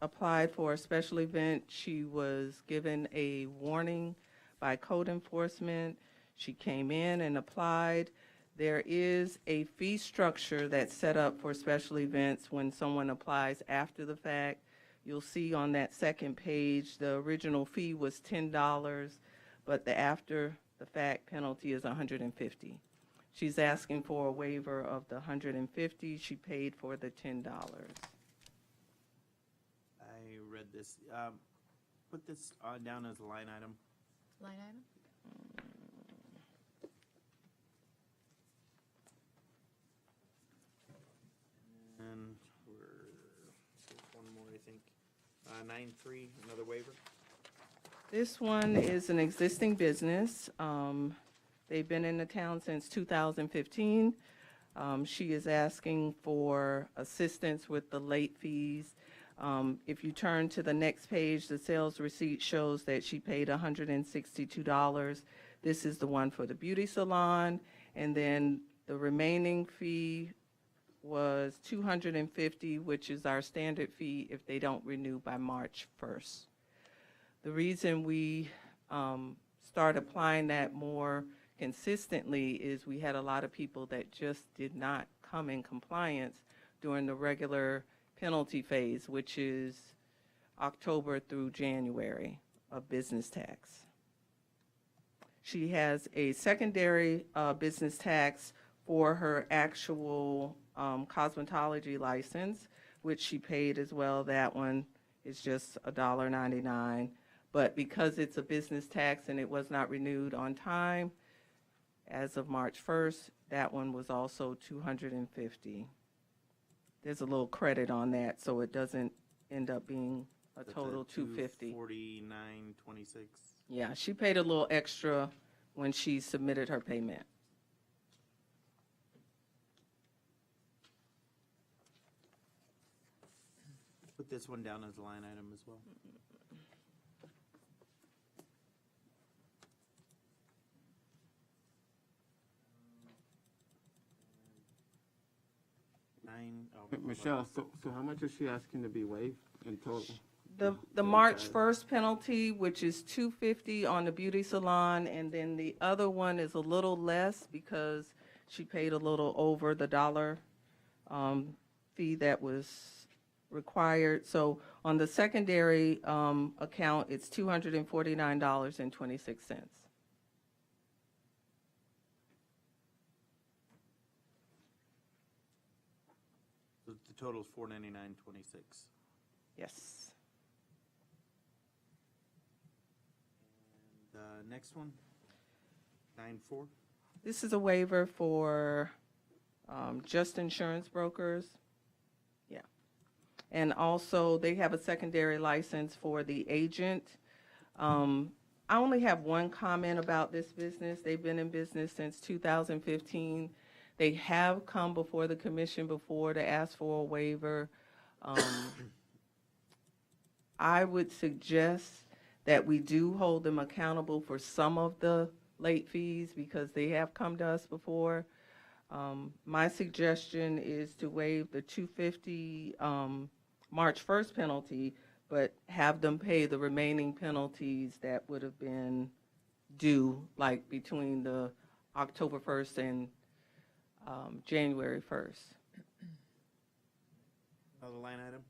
applied for a special event. She was given a warning by code enforcement. She came in and applied. There is a fee structure that's set up for special events when someone applies after the fact. You'll see on that second page, the original fee was $10, but the after the fact penalty is $150. She's asking for a waiver of the $150. She paid for the $10. I read this. Put this down as a line item. Line item? And there's one more, I think. 9.3, another waiver. This one is an existing business. They've been in the town since 2015. She is asking for assistance with the late fees. If you turn to the next page, the sales receipt shows that she paid $162. This is the one for the beauty salon, and then the remaining fee was $250, which is our standard fee if they don't renew by March 1st. The reason we start applying that more consistently is we had a lot of people that just did not come in compliance during the regular penalty phase, which is October through January of business tax. She has a secondary business tax for her actual cosmetology license, which she paid as well. That one is just $1.99. But because it's a business tax and it was not renewed on time, as of March 1st, that one was also $250. There's a little credit on that, so it doesn't end up being a total $250. $249.26. Yeah, she paid a little extra when she submitted her payment. Put this one down as a line item as well. Michelle, so how much is she asking to be waived in total? The March 1st penalty, which is $250 on the beauty salon, and then the other one is a little less because she paid a little over the dollar fee that was required. So on the secondary account, it's $249.26. So the total is $499.26. Yes. And next one, 9-4. This is a waiver for just insurance brokers. Yeah. And also, they have a secondary license for the agent. I only have one comment about this business. They've been in business since 2015. They have come before the commission before to ask for a waiver. I would suggest that we do hold them accountable for some of the late fees because they have come to us before. My suggestion is to waive the $250 March 1st penalty, but have them pay the remaining penalties that would have been due, like between the October 1st and January 1st. Another line item.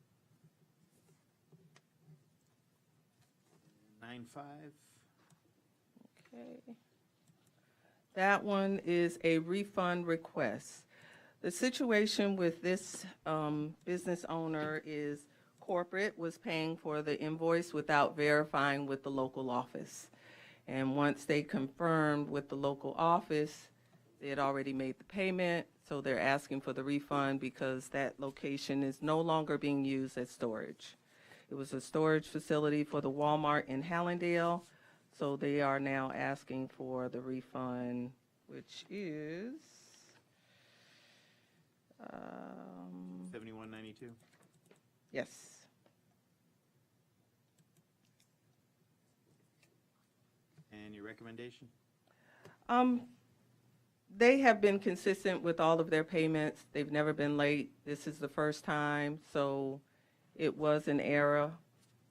9-5. Okay. That one is a refund request. The situation with this business owner is corporate was paying for the invoice without verifying with the local office. And once they confirmed with the local office, they had already made the payment, so they're asking for the refund because that location is no longer being used as storage. It was a storage facility for the Walmart in Helendale, so they are now asking for the refund, which is $71.92. yes. And your recommendation? They have been consistent with all of their payments. They've never been late. This is the first time, so it was an error.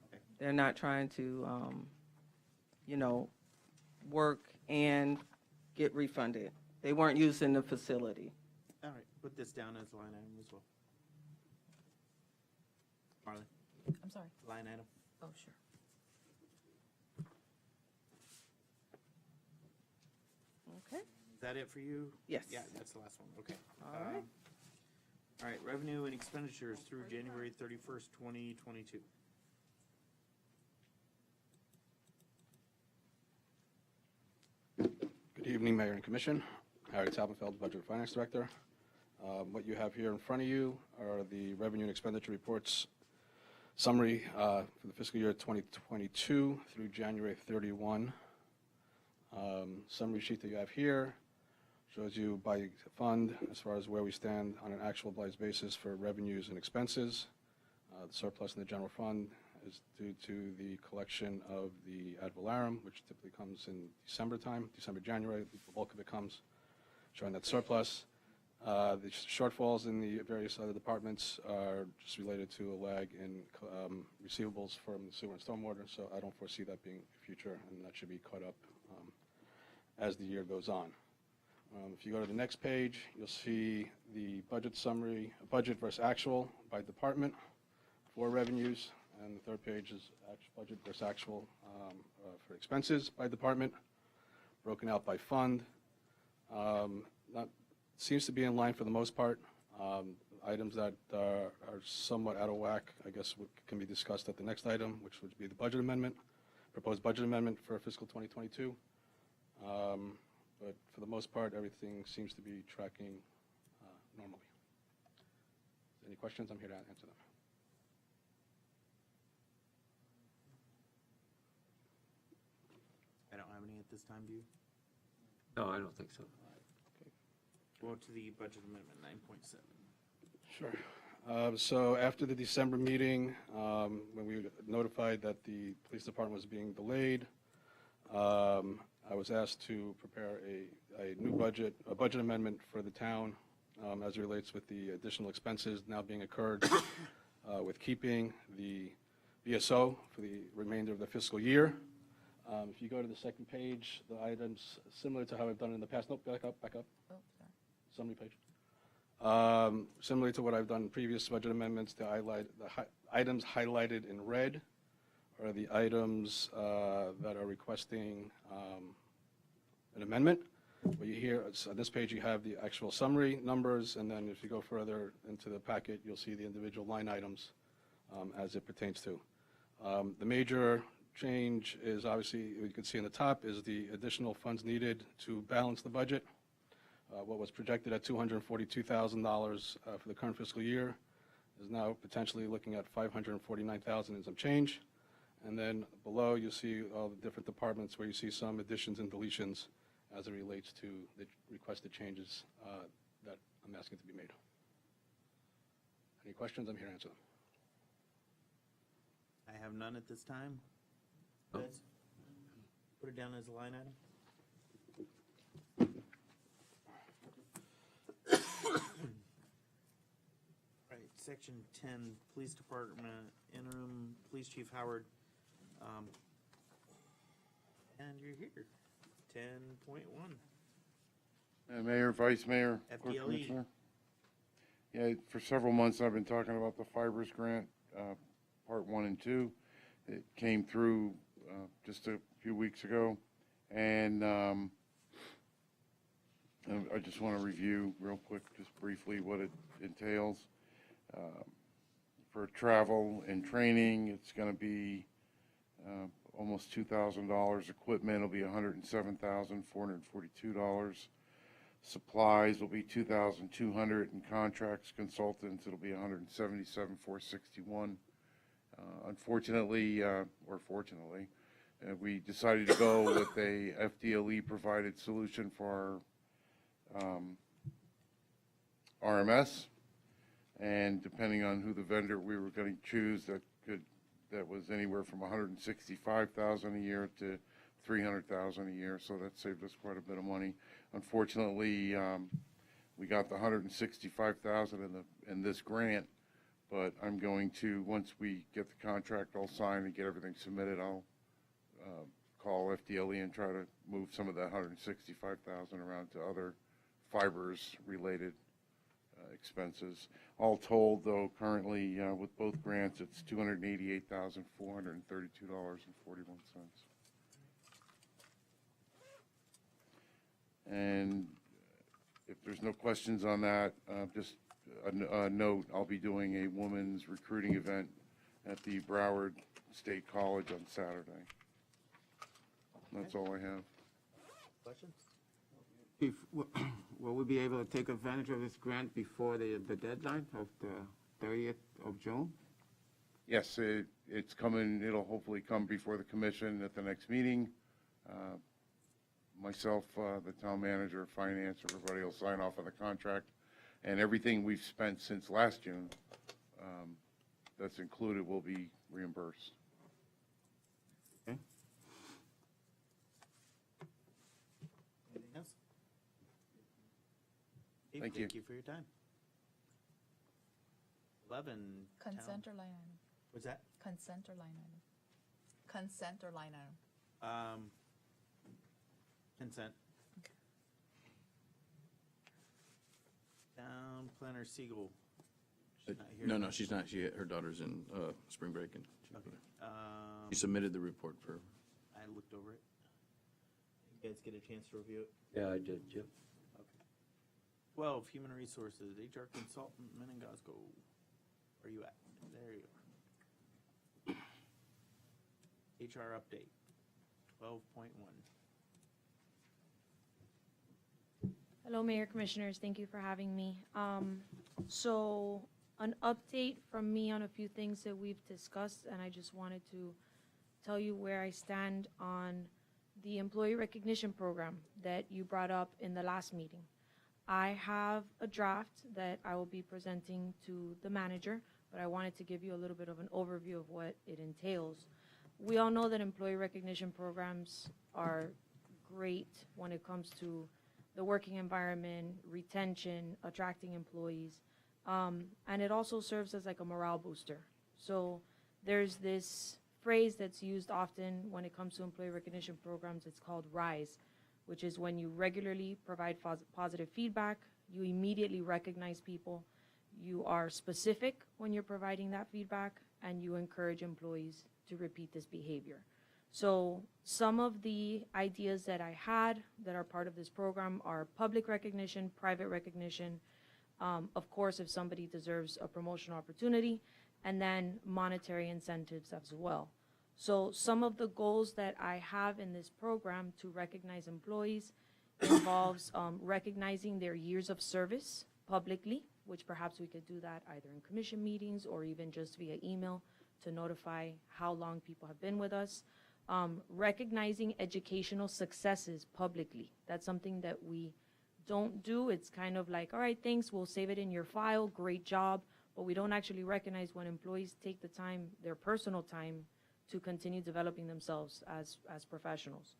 Okay. They're not trying to, work and get refunded. They weren't using the facility. All right, put this down as a line item as well. Marley, I'm sorry. line item. Oh, sure. Okay. Is that it for you? Yes. Yeah, that's the last one, okay. All right. All right, revenue and expenditures through January 31st, 2022. Good evening, Mayor and Commission. Harry Taubenfeld, Budget and Finance Director. What you have here in front of you are the revenue and expenditure reports Summary for the fiscal year 2022 through January 31. Summary sheet that you have here shows you by fund as far as where we stand on an actualized basis for revenues and expenses. The surplus in the general fund is due to the collection of the ad valorem, which typically comes in December time, December, January. The bulk of it comes showing that surplus. The shortfalls in the various other departments are just related to a lag in receivables from the sewer and stormwater, so I don't foresee that being future, and that should be caught up as the year goes on. If you go to the next page, you'll see the budget summary, budget versus actual by department for revenues, and the third page is budget versus actual for expenses by department, broken out by fund. Seems to be in line for the most part. Items that are somewhat out of whack, I guess, can be discussed at the next item, which would be the budget amendment, proposed budget amendment for fiscal 2022. But for the most part, everything seems to be tracking normally. Any questions? I'm here to answer them. I don't have any at this time, do you? No, I don't think so. Go to the budget amendment 9.7. Sure. So after the December meeting, when we were notified that the police department was being delayed, I was asked to prepare a new budget, a budget amendment for the town as it relates with the additional expenses now being incurred with keeping the BSO for the remainder of the fiscal year. If you go to the second page, the items similar to how I've done in the past. Nope, back up. Oh, sorry. Summary page. Similar to what I've done in previous budget amendments, the items highlighted in red are the items that are requesting an amendment. What you hear on this page, you have the actual summary numbers, and then if you go further into the packet, you'll see the individual line items as it pertains to. The major change is obviously, you can see in the top, is the additional funds needed to balance the budget. What was projected at $242,000 for the current fiscal year is now potentially looking at $549,000 and some change. And then below, you'll see all the different departments where you see some additions and deletions as it relates to the requested changes that I'm asking to be made. Any questions? I'm here to answer them. I have none at this time. Liz? Put it down as a line item. Right, section 10, Police Department, interim Police Chief Howard. And you're here. 10.1. Mayor, Vice Mayor, Clerk FDLE. Commissioner. Yeah, for several months I've been talking about the Fibers Grant, Part 1 and 2. It came through just a few weeks ago, and I just want to review real quick, just briefly, what it entails. For travel and training, it's going to be almost $2,000. Equipment will be $107,442. Supplies will be $2,200, and contracts, consultants, it'll be $177,461. Unfortunately, or fortunately, we decided to go with a FDLE provided solution for our RMS, and depending on who the vendor we were going to choose, that was anywhere from $165,000 a year to $300,000 a year, so that saved us quite a bit of money. Unfortunately, we got the $165,000 in this grant, but I'm going to, once we get the contract all signed and get everything submitted, I'll call FDLE and try to move some of that $165,000 around to other fibers-related expenses. All told, though, currently with both grants, it's $288,432.41. And if there's no questions on that, just a note, I'll be doing a women's recruiting event at the Broward State College on Saturday. That's all I have. Questions? Will we be able to take advantage of this grant before the deadline of the 30th of June? Yes, it's coming, it'll hopefully come before the commission at the next meeting. Myself, the town manager, finance, everybody will sign off on the contract. And everything we've spent since last June that's included will be reimbursed. Okay. Anything else? Dave, Thank you. Thank you for your time. 11. Consent town- or line item? What's that? Consent or line item? Consent or line item? Consent. Town planner Siegel. She's not here. No, she's not. Her daughter's in spring break, and Okay. she submitted the report for. I looked over it. You guys get a chance to review it? Yeah, I did, Jim. Okay. 12, human resources, HR consultant, Menengasco. Where are you at? There you are. HR update, 12.1. Hello, Mayor, Commissioners. Thank you for having me. So an update from me on a few things that we've discussed, and I just wanted to tell you where I stand on the employee recognition program that you brought up in the last meeting. I have a draft that I will be presenting to the manager, but I wanted to give you a little bit of an overview of what it entails. We all know that employee recognition programs are great when it comes to the working environment, retention, attracting employees, and it also serves as like a morale booster. So there's this phrase that's used often when it comes to employee recognition programs. It's called RISE, which is when you regularly provide positive feedback, you immediately recognize people, you are specific when you're providing that feedback, and you encourage employees to repeat this behavior. So some of the ideas that I had that are part of this program are public recognition, private recognition, of course, if somebody deserves a promotional opportunity, and then monetary incentives as well. So some of the goals that I have in this program to recognize employees involves recognizing their years of service publicly, which perhaps we could do that either in commission meetings or even just via email to notify how long people have been with us. Recognizing educational successes publicly. That's something that we don't do. It's kind of like, all right, thanks, we'll save it in your file, great job, but we don't actually recognize when employees take the time, their personal time, to continue developing themselves as professionals.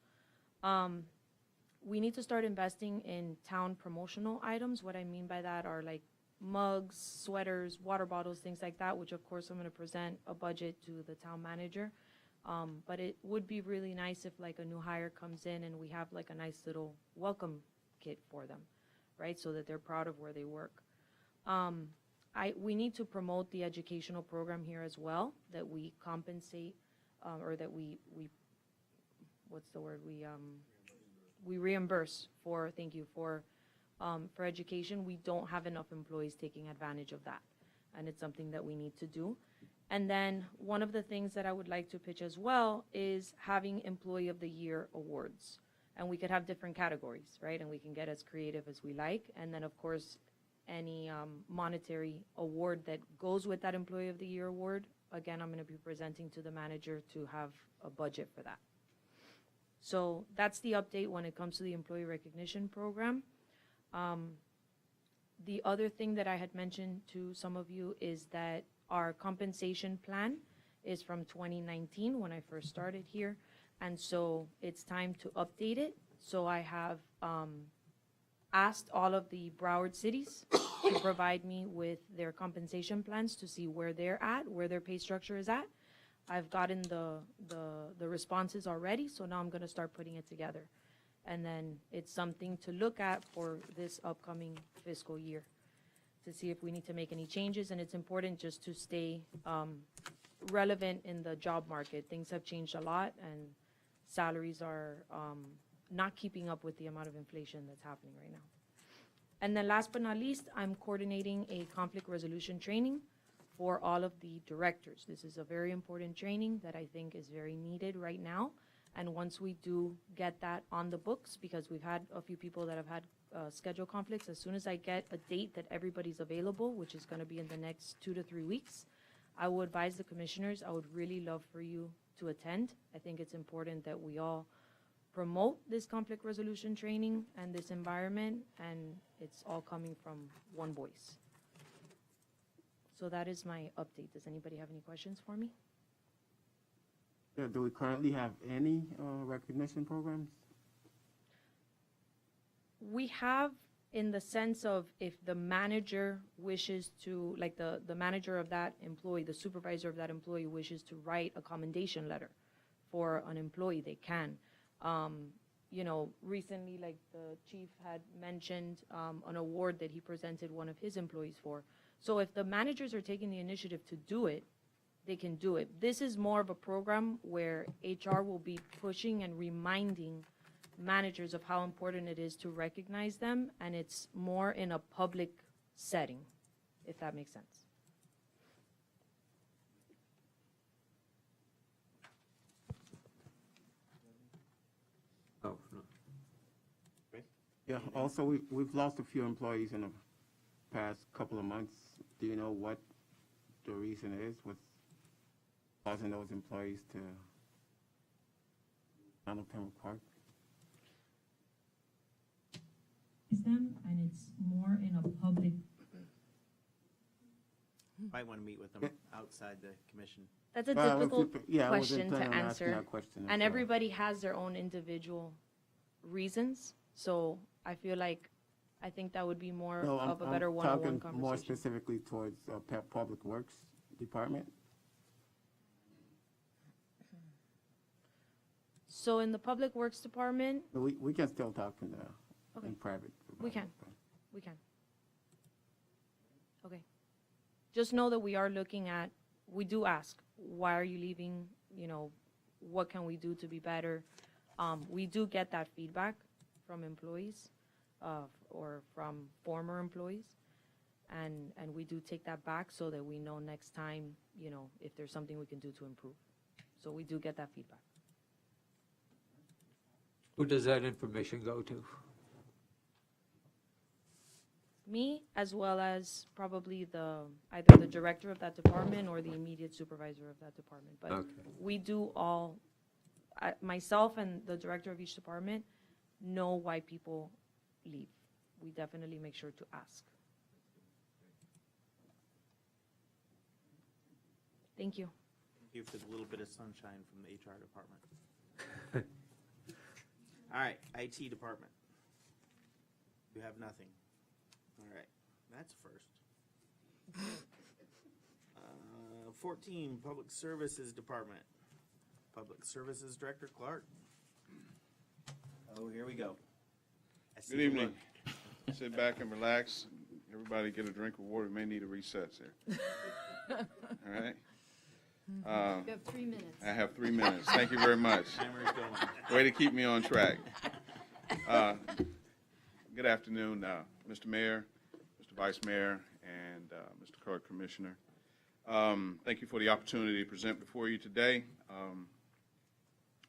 We need to start investing in town promotional items. What I mean by that are like mugs, sweaters, water bottles, things like that, which of course I'm going to present a budget to the town manager. But it would be really nice if like a new hire comes in and we have like a nice little welcome kit for them, right? So that they're proud of where they work. We need to promote the educational program here as well, that we compensate, or that we what's the word? We reimburse for, thank you, for education. We don't have enough employees taking advantage of that. And it's something that we need to do. And then one of the things that I would like to pitch as well is having Employee of the Year awards. And we could have different categories, right? And we can get as creative as we like. And then, of course, any monetary award that goes with that Employee of the Year award, again, I'm going to be presenting to the manager to have a budget for that. So that's the update when it comes to the Employee Recognition Program. The other thing that I had mentioned to some of you is that our compensation plan is from 2019 when I first started here, and so it's time to update it. So I have asked all of the Broward cities to provide me with their compensation plans to see where they're at, where their pay structure is at. I've gotten the responses already, so now I'm going to start putting it together. And then it's something to look at for this upcoming fiscal year to see if we need to make any changes. And it's important just to stay relevant in the job market. Things have changed a lot, and salaries are not keeping up with the amount of inflation that's happening right now. And then last but not least, I'm coordinating a conflict resolution training for all of the directors. This is a very important training that I think is very needed right now. And once we do get that on the books, because we've had a few people that have had schedule conflicts, as soon as I get a date that everybody's available, which is going to be in the next 2 to 3 weeks, I will advise the commissioners, I would really love for you to attend. I think it's important that we all promote this conflict resolution training and this environment, and it's all coming from one voice. So that is my update. Does anybody have any questions for me? Yeah, do we currently have any recognition programs? We have, in the sense of if the manager wishes to, like the manager of that employee, the supervisor of that employee wishes to write a commendation letter for an employee, they can. You know, recently, like the chief had mentioned, an award that he presented one of his employees for. So if the managers are taking the initiative to do it, they can do it. This is more of a program where HR will be pushing and reminding managers of how important it is to recognize them, and it's more in a public setting, if that makes sense. Oh, no. Yeah, also, we've lost a few employees in the past couple of months. Do you know what the reason is? What's causing those employees to Donald Pembroke Park? Them, and it's more in a public. Might want to meet with them outside the commission. That's a difficult yeah, question to asking answer, that question as and well. everybody has their own individual reasons. So I feel like I think that would be more of a better one-on-one talking conversation. more specifically towards Public Works Department. So in the Public Works Department, We can still talk in Okay. private. we can. Okay. Just know that we are looking at, we do ask, why are you leaving? You know, what can we do to be better? We do get that feedback from employees or from former employees. And we do take that back so that we know next time, you know, if there's something we can do to improve. So we do get that feedback. Who does that information go to? Me, as well as probably either the director of that department or the immediate supervisor of that department. But Okay. we do all, myself and the director of each department know why people leave. We definitely make sure to ask. Thank you. Thank you for the little bit of sunshine from the HR department. All right, IT department. You have nothing. All right, that's first. 14, Public Services Department. Public Services Director Clark. Oh, here we go. Good evening. Sit back and relax. Everybody get a drink of water. We may need a recess here. All right? You have 3 minutes. I have 3 minutes. Thank you very much. Timer's going. Way to keep me on track. Good afternoon, Mr. Mayor, Mr. Vice Mayor, and Mr. Clerk Commissioner. Thank you for the opportunity to present before you today. I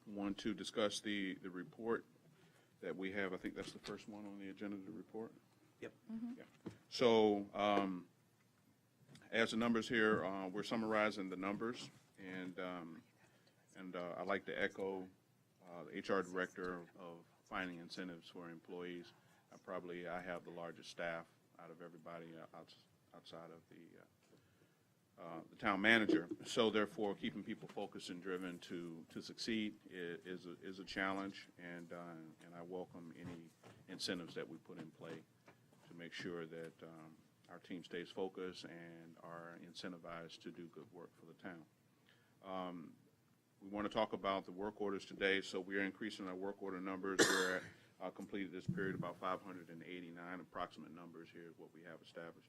want to discuss the report that we have. I think that's the first one on the agenda, the report. Yep. Yeah. So, as the numbers here, we're summarizing the numbers, and I'd like to echo the HR Director of Finding Incentives for Employees. I have the largest staff out of everybody outside of the town manager. So therefore, keeping people focused and driven to succeed is a challenge, and I welcome any incentives that we put in play to make sure that our team stays focused and are incentivized to do good work for the town. We want to talk about the work orders today, so we are increasing our work order numbers. We're completed this period about 589 approximate numbers here is what we have established.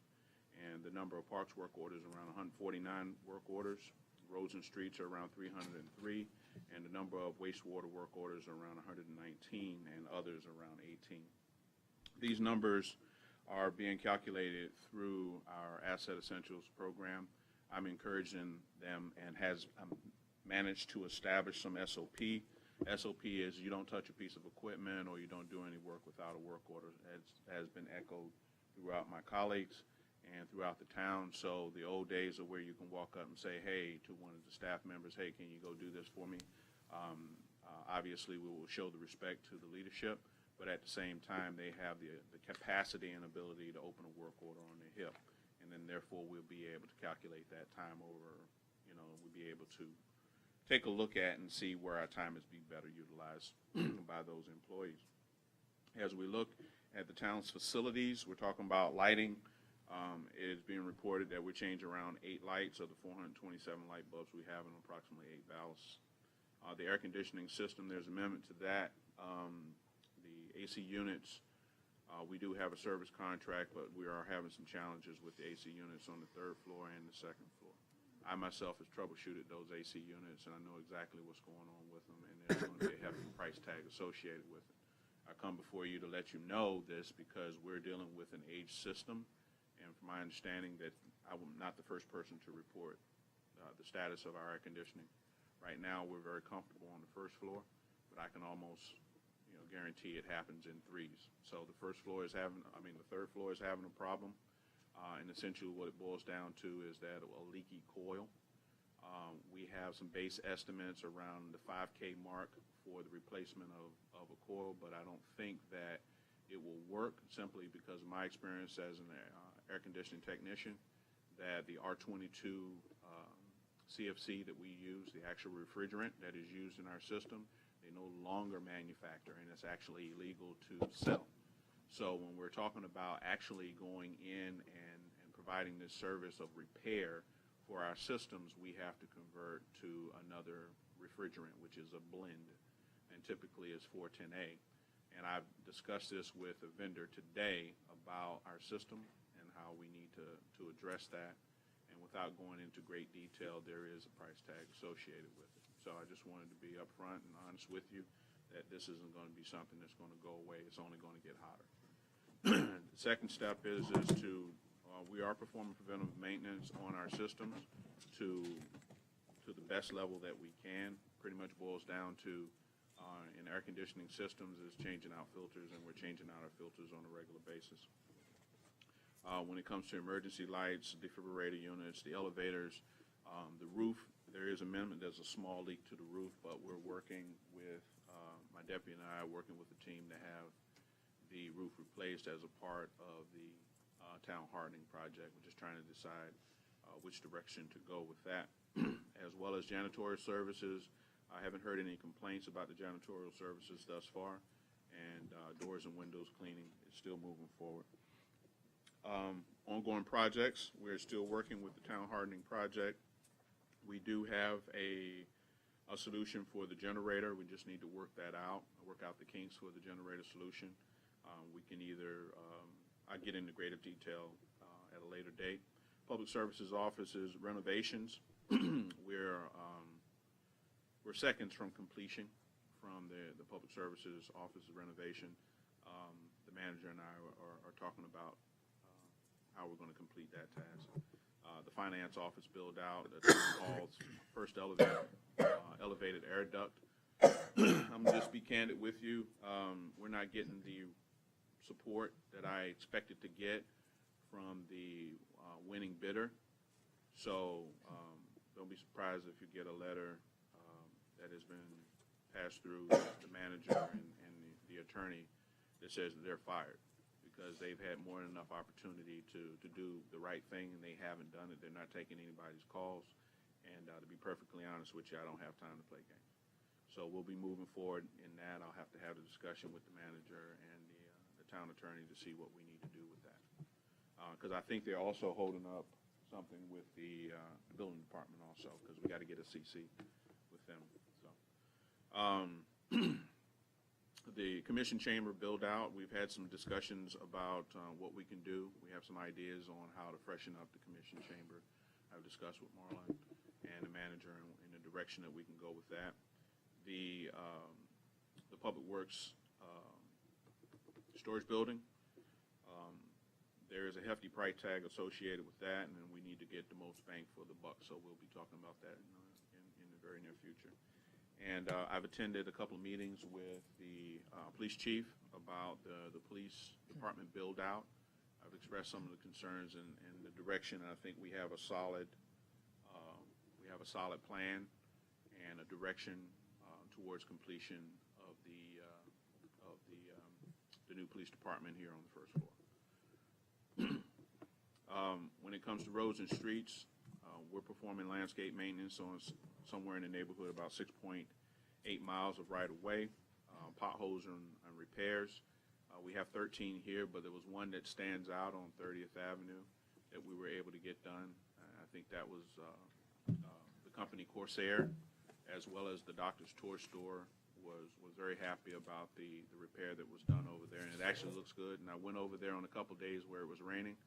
And the number of parks work orders around 149 work orders. Roads and streets are around 303, and the number of wastewater work orders are around 119, and others around 18. These numbers are being calculated through our Asset Essentials program. I'm encouraging them and has managed to establish some SOP. SOP is you don't touch a piece of equipment or you don't do any work without a work order. Has been echoed throughout my colleagues, and throughout the town. So the old days of where you can walk up and say, hey, to one of the staff members, hey, can you go do this for me? Obviously, we will show the respect to the leadership, but at the same time, they have the capacity and ability to open a work order on their hip. And then therefore, we'll be able to calculate that time over, we'll be able to take a look at and see where our time is being better utilized by those employees. As we look at the town's facilities, we're talking about lighting. It is being reported that we're changing around 8 lights of the 427 light bulbs we have in approximately 8 ballasts. The air conditioning system, there's an amendment to that. The AC units, we do have a service contract, but we are having some challenges with the AC units on the 3rd floor and the 2nd floor. I myself has troubleshooted those AC units, and I know exactly what's going on with them, and there's going to be a hefty price tag associated with it. I come before you to let you know this because we're dealing with an aged system, and from my understanding that I'm not the first person to report the status of our air conditioning. Right now, we're very comfortable on the 1st floor, but I can almost, guarantee it happens in 3s. So the 3rd floor is having a problem, and essentially what it boils down to is that a leaky coil. We have some base estimates around the 5K mark for the replacement of a coil, but I don't think that it will work simply because of my experience as an air conditioning technician, that the R22 CFC that we use, the actual refrigerant that is used in our system, they no longer manufacture, and it's actually illegal to sell. So when we're talking about actually going in and providing this service of repair for our systems, we have to convert to another refrigerant, which is a blend, and typically is 410A. And I've discussed this with a vendor today about our system and how we need to address that. And without going into great detail, there is a price tag associated with it. So I just wanted to be upfront and honest with you that this isn't going to be something that's going to go away. It's only going to get hotter. The second step is to we are performing preventive maintenance on our systems to the best level that we can. Pretty much boils down to in air conditioning systems is changing out filters, and we're changing out our filters on a regular basis. When it comes to emergency lights, defibrillator units, the elevators, the roof, there is amendment. There's a small leak to the roof, but we're working with my deputy and I are working with the team to have the roof replaced as a part of the town hardening project. We're just trying to decide which direction to go with that, as well as janitorial services. I haven't heard any complaints about the janitorial services thus far, and doors and windows cleaning is still moving forward. Ongoing projects, we're still working with the town hardening project. We do have a solution for the generator. We just need to work that out, work out the kinks for the generator solution. We can either, I'll get into greater detail at a later date. Public Services Office's renovations, we're seconds from completion from the Public Services Office renovation. The manager and I are talking about how we're going to complete that task. The finance office build out, the town hall's first elevated air duct. I'm going to just be candid with you. We're not getting the support that I expected to get from the winning bidder. So don't be surprised if you get a letter that has been passed through the manager and the attorney that says that they're fired, because they've had more than enough opportunity to do the right thing, and they haven't done it. They're not taking anybody's calls. And to be perfectly honest with you, I don't have time to play games. So we'll be moving forward in that. I'll have to have a discussion with the manager and the town attorney to see what we need to do with that. Because I think they're also holding up something with the building department also, because we got to get a CC with them. So. The commission chamber build out, we've had some discussions about what we can do. We have some ideas on how to freshen up the commission chamber. I've discussed with Marlon and the manager in the direction that we can go with that. The Public Works storage building, there is a hefty price tag associated with that, and we need to get the most bang for the buck. So we'll be talking about that in the very near future. And I've attended a couple of meetings with the police chief about the police department build out. I've expressed some of the concerns and the direction. I think we have a solid plan and a direction towards completion of the new police department here on the first floor. When it comes to roads and streets, we're performing landscape maintenance on somewhere in the neighborhood about 6.8 miles of right-of-way, potholes and repairs. We have 13 here, but there was one that stands out on 30th Avenue that we were able to get done. I think that was the company Corsair, as well as the Doctor's Toy Store, was very happy about the repair that was done over there, and it actually looks good. And I went over there on a couple days where it was raining,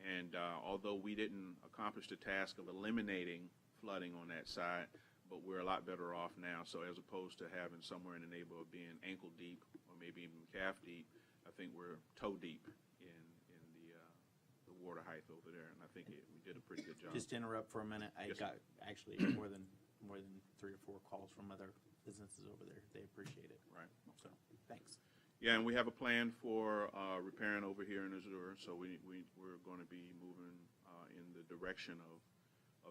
and although we didn't accomplish the task of eliminating flooding on that side, but we're a lot better off now. So as opposed to having somewhere in the neighborhood being ankle deep or maybe even calf deep, I think we're toe deep in the water height over there, and I think we did a pretty good job. Just to interrupt for a minute, I Yes, got actually more than 3 or 4 calls from other businesses over there. They appreciate it. Right. So, thanks. Yeah, and we have a plan for repairing over here in Azure, so we're going to be moving in the direction of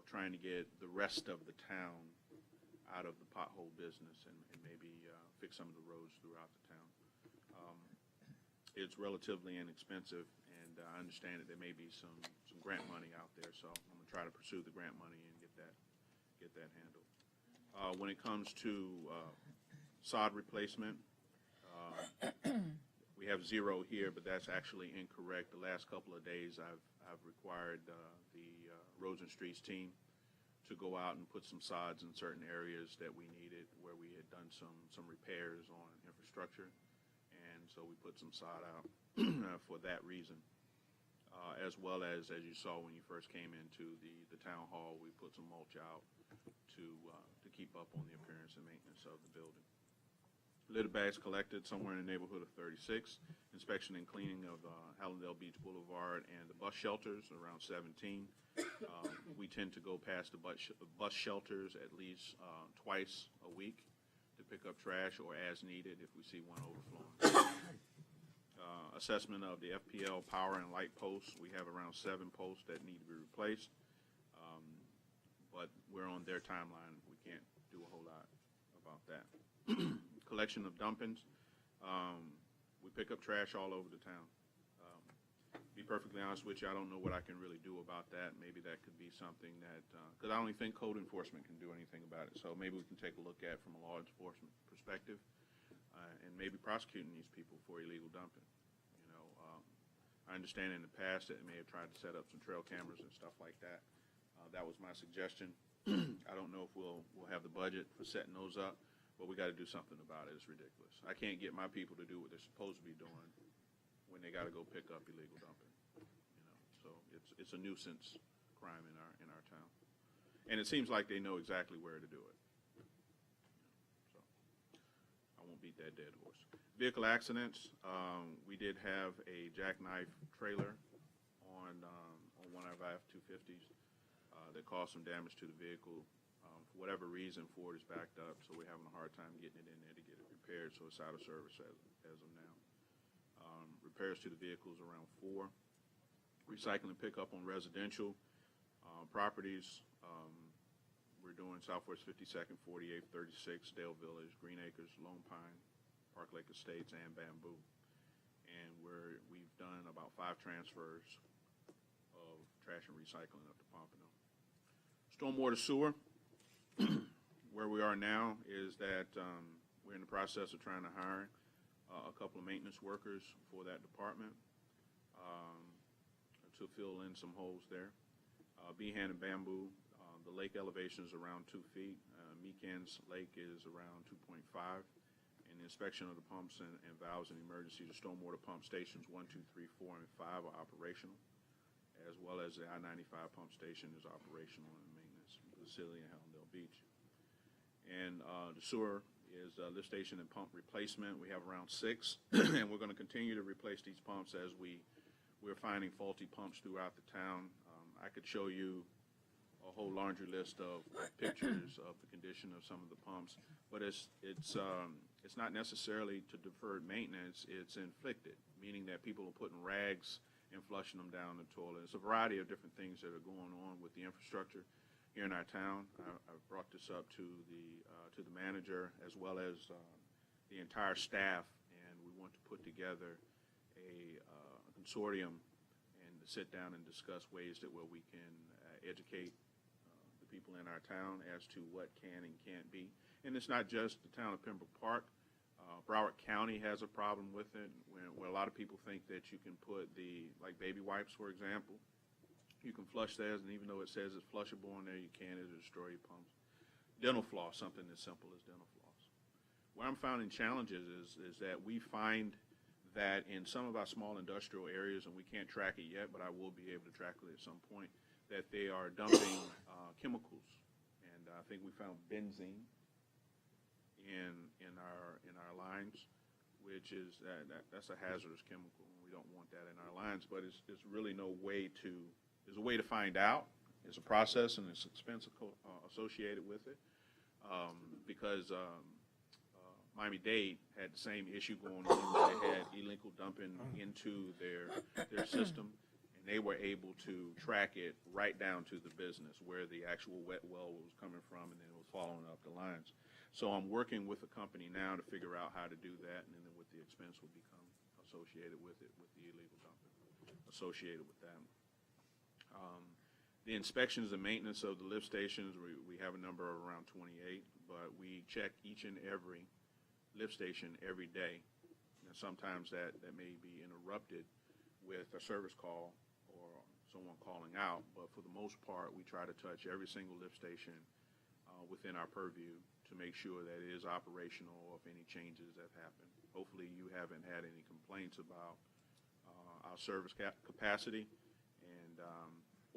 trying to get the rest of the town out of the pothole business and maybe fix some of the roads throughout the town. It's relatively inexpensive, and I understand that there may be some grant money out there, so I'm going to try to pursue the grant money and get that handled. When it comes to sod replacement, we have 0 here, but that's actually incorrect. The last couple of days, I've required the Roads and Streets team to go out and put some sods in certain areas that we needed, where we had done some repairs on infrastructure, and so we put some sod out for that reason. As well as you saw when you first came into the town hall, we put some mulch out to keep up on the appearance and maintenance of the building. Litter bags collected somewhere in the neighborhood of 36. Inspection and cleaning of Helendale Beach Boulevard and the bus shelters, around 17. We tend to go past the bus shelters at least twice a week to pick up trash or as needed if we see one overflowing. Assessment of the FPL power and light posts. We have around 7 posts that need to be replaced, but we're on their timeline. We can't do a whole lot about that. Collection of dumpings. We pick up trash all over the town. Be perfectly honest with you, I don't know what I can really do about that. Maybe that could be something that, because I don't even think code enforcement can do anything about it. So maybe we can take a look at it from a law enforcement perspective, and maybe prosecuting these people for illegal dumping. I understand in the past that they may have tried to set up some trail cameras and stuff like that. That was my suggestion. I don't know if we'll have the budget for setting those up, but we got to do something about it. It's ridiculous. I can't get my people to do what they're supposed to be doing when they got to go pick up illegal dumping. So it's a nuisance crime in our town, and it seems like they know exactly where to do it. So I won't beat that dead horse. Vehicle accidents. We did have a jackknife trailer on one of our F-250s that caused some damage to the vehicle. For whatever reason, Ford is backed up, so we're having a hard time getting it in there to get it repaired, so it's out of service as of now. Repairs to the vehicles around 4. Recycling pickup on residential properties. We're doing Southwest 52nd, 48th, 36, Dale Village, Green Acres, Lone Pine, Park Lake Estates, and Bamboo. And we've done about 5 transfers of trash and recycling up to Pompano. Stormwater sewer. Where we are now is that we're in the process of trying to hire a couple of maintenance workers for that department to fill in some holes there. Behan and Bamboo, the lake elevation is around 2 feet. Meekins Lake is around 2.5. And the inspection of the pumps and valves and emergency, the stormwater pump stations 1, 2, 3, 4, and 5 are operational, as well as the I-95 pump station is operational in maintenance facility in Helendale Beach. And the sewer is lift station and pump replacement. We have around 6, and we're going to continue to replace these pumps as we're finding faulty pumps throughout the town. I could show you a whole laundry list of pictures of the condition of some of the pumps, but it's not necessarily to deferred maintenance. It's inflicted, meaning that people are putting rags and flushing them down the toilet. It's a variety of different things that are going on with the infrastructure here in our town. I've brought this up to the manager as well as the entire staff, and we want to put together a consortium and to sit down and discuss ways that where we can educate the people in our town as to what can and can't be. And it's not just the town of Pembroke Park. Broward County has a problem with it, where a lot of people think that you can put like baby wipes, for example. You can flush those, and even though it says it's flushable in there, you can't. It'll destroy your pumps. Dental floss, something as simple as dental floss. Where I'm finding challenges is that we find that in some of our small industrial areas, and we can't track it yet, but I will be able to track it at some point, that they are dumping chemicals. And I think we found benzene in our lines, which is that's a hazardous chemical. We don't want that in our lines, but it's really no way to. There's a way to find out. There's a process and there's expense associated with it, because Miami-Dade had the same issue going on. They had illegal dumping into their system, and they were able to track it right down to the business where the actual wet well was coming from, and then it was following up the lines. So I'm working with a company now to figure out how to do that, and then what the expense will become associated with it, with the illegal dumping associated with that. The inspections and maintenance of the lift stations, we have a number of around 28, but we check each and every lift station every day. And sometimes that may be interrupted with a service call or someone calling out, but for the most part, we try to touch every single lift station within our purview to make sure that it is operational or if any changes have happened. Hopefully you haven't had any complaints about our service capacity and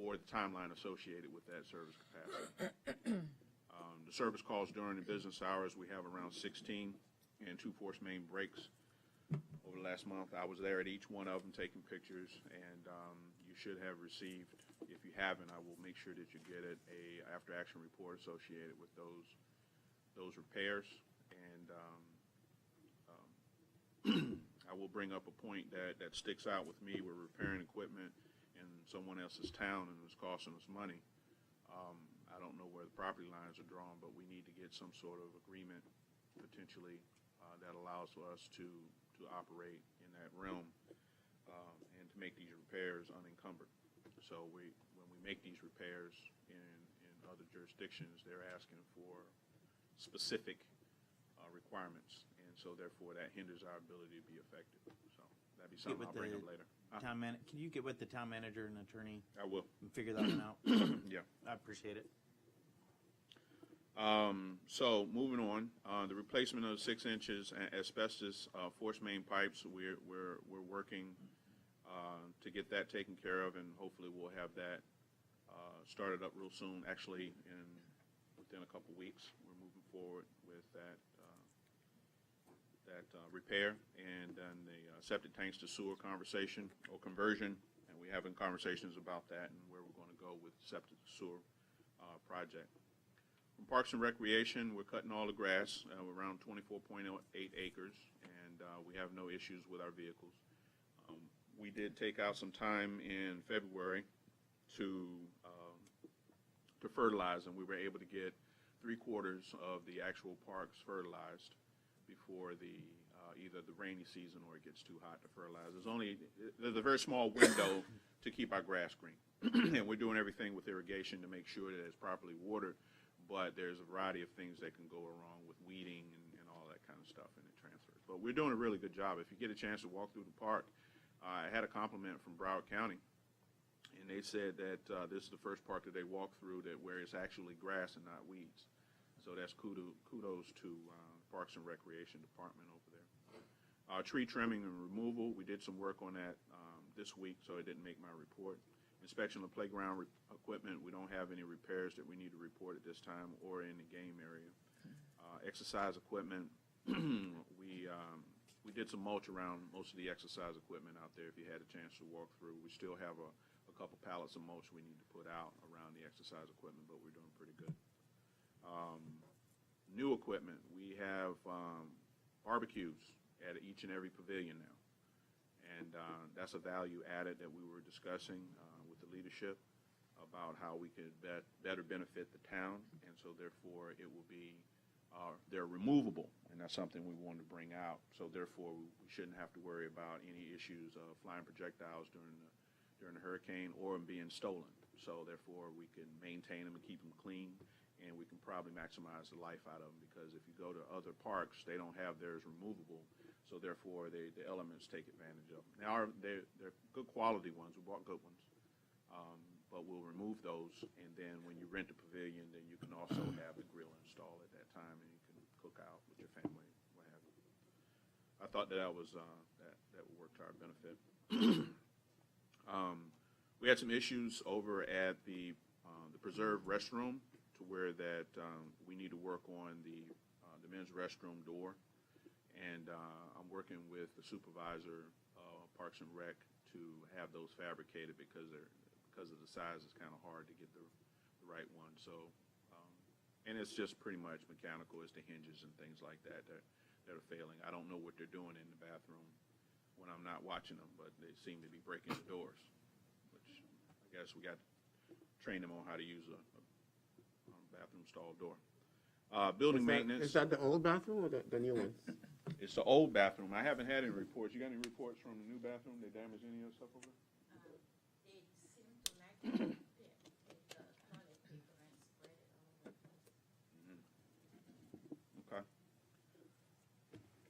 or the timeline associated with that service capacity. The service calls during the business hours, we have around 16 and 2 force main breaks over the last month. I was there at each one of them taking pictures, and you should have received, if you haven't, I will make sure that you get it, a after-action report associated with those repairs. And I will bring up a point that sticks out with me. We're repairing equipment in someone else's town, and it's costing us money. I don't know where the property lines are drawn, but we need to get some sort of agreement potentially that allows for us to operate in that realm and to make these repairs unencumbered. So when we make these repairs in other jurisdictions, they're asking for specific requirements, and so therefore that hinders our ability to be effective. So that'd be something I'll bring up later. Can you get with the town manager and attorney? I will. And figure that one out? Yeah. I appreciate it. So moving on, the replacement of 6 inches asbestos force main pipes, we're working to get that taken care of, and hopefully we'll have that started up real soon. Actually, within a couple weeks, we're moving forward with that repair, and then the septic tanks to sewer conversation or conversion, and we're having conversations about that and where we're going to go with septic to sewer project. From Parks and Recreation, we're cutting all the grass. We're around 24.8 acres, and we have no issues with our vehicles. We did take out some time in February to fertilize, and we were able to get 3/4 of the actual parks fertilized before either the rainy season or it gets too hot to fertilize. There's a very small window to keep our grass green, and we're doing everything with irrigation to make sure that it's properly watered. But there's a variety of things that can go wrong with weeding and all that kind of stuff in the transfers. But we're doing a really good job. If you get a chance to walk through the park, I had a compliment from Broward County, and they said that this is the first park that they walked through where it's actually grass and not weeds. So that's kudos to Parks and Recreation Department over there. Tree trimming and removal, we did some work on that this week, so it didn't make my report. Inspection of playground equipment, we don't have any repairs that we need to report at this time or in the game area. Exercise equipment, we did some mulch around most of the exercise equipment out there if you had a chance to walk through. We still have a couple pallets of mulch we need to put out around the exercise equipment, but we're doing pretty good. New equipment, we have barbecues at each and every pavilion now. And that's a value added that we were discussing with the leadership about how we could better benefit the town. And so therefore, it will be, they're removable, and that's something we want to bring out. So therefore, we shouldn't have to worry about any issues of flying projectiles during the hurricane or being stolen. So therefore, we can maintain them and keep them clean, and we can probably maximize the life out of them, because if you go to other parks, they don't have theirs removable. So therefore, the elements take advantage of them. Now, they're good quality ones. We bought good ones. But we'll remove those, and then when you rent a pavilion, then you can also have the grill installed at that time, and you can cook out with your family, what have you. I thought that was that would work to our benefit. We had some issues over at the preserve restroom, to where that we need to work on the men's restroom door, and I'm working with the supervisor, Parks and Rec, to have those fabricated, because of the size, it's kind of hard to get the right one. So, and it's just pretty much mechanical. It's the hinges and things like that that are failing. I don't know what they're doing in the bathroom when I'm not watching them, but they seem to be breaking the doors, which I guess we got to train them on how to use a bathroom stall door. Building maintenance. Is that the old bathroom or the new ones? It's the old bathroom. I haven't had any reports. You got any reports from the new bathroom? They damaged any of the stuff over there?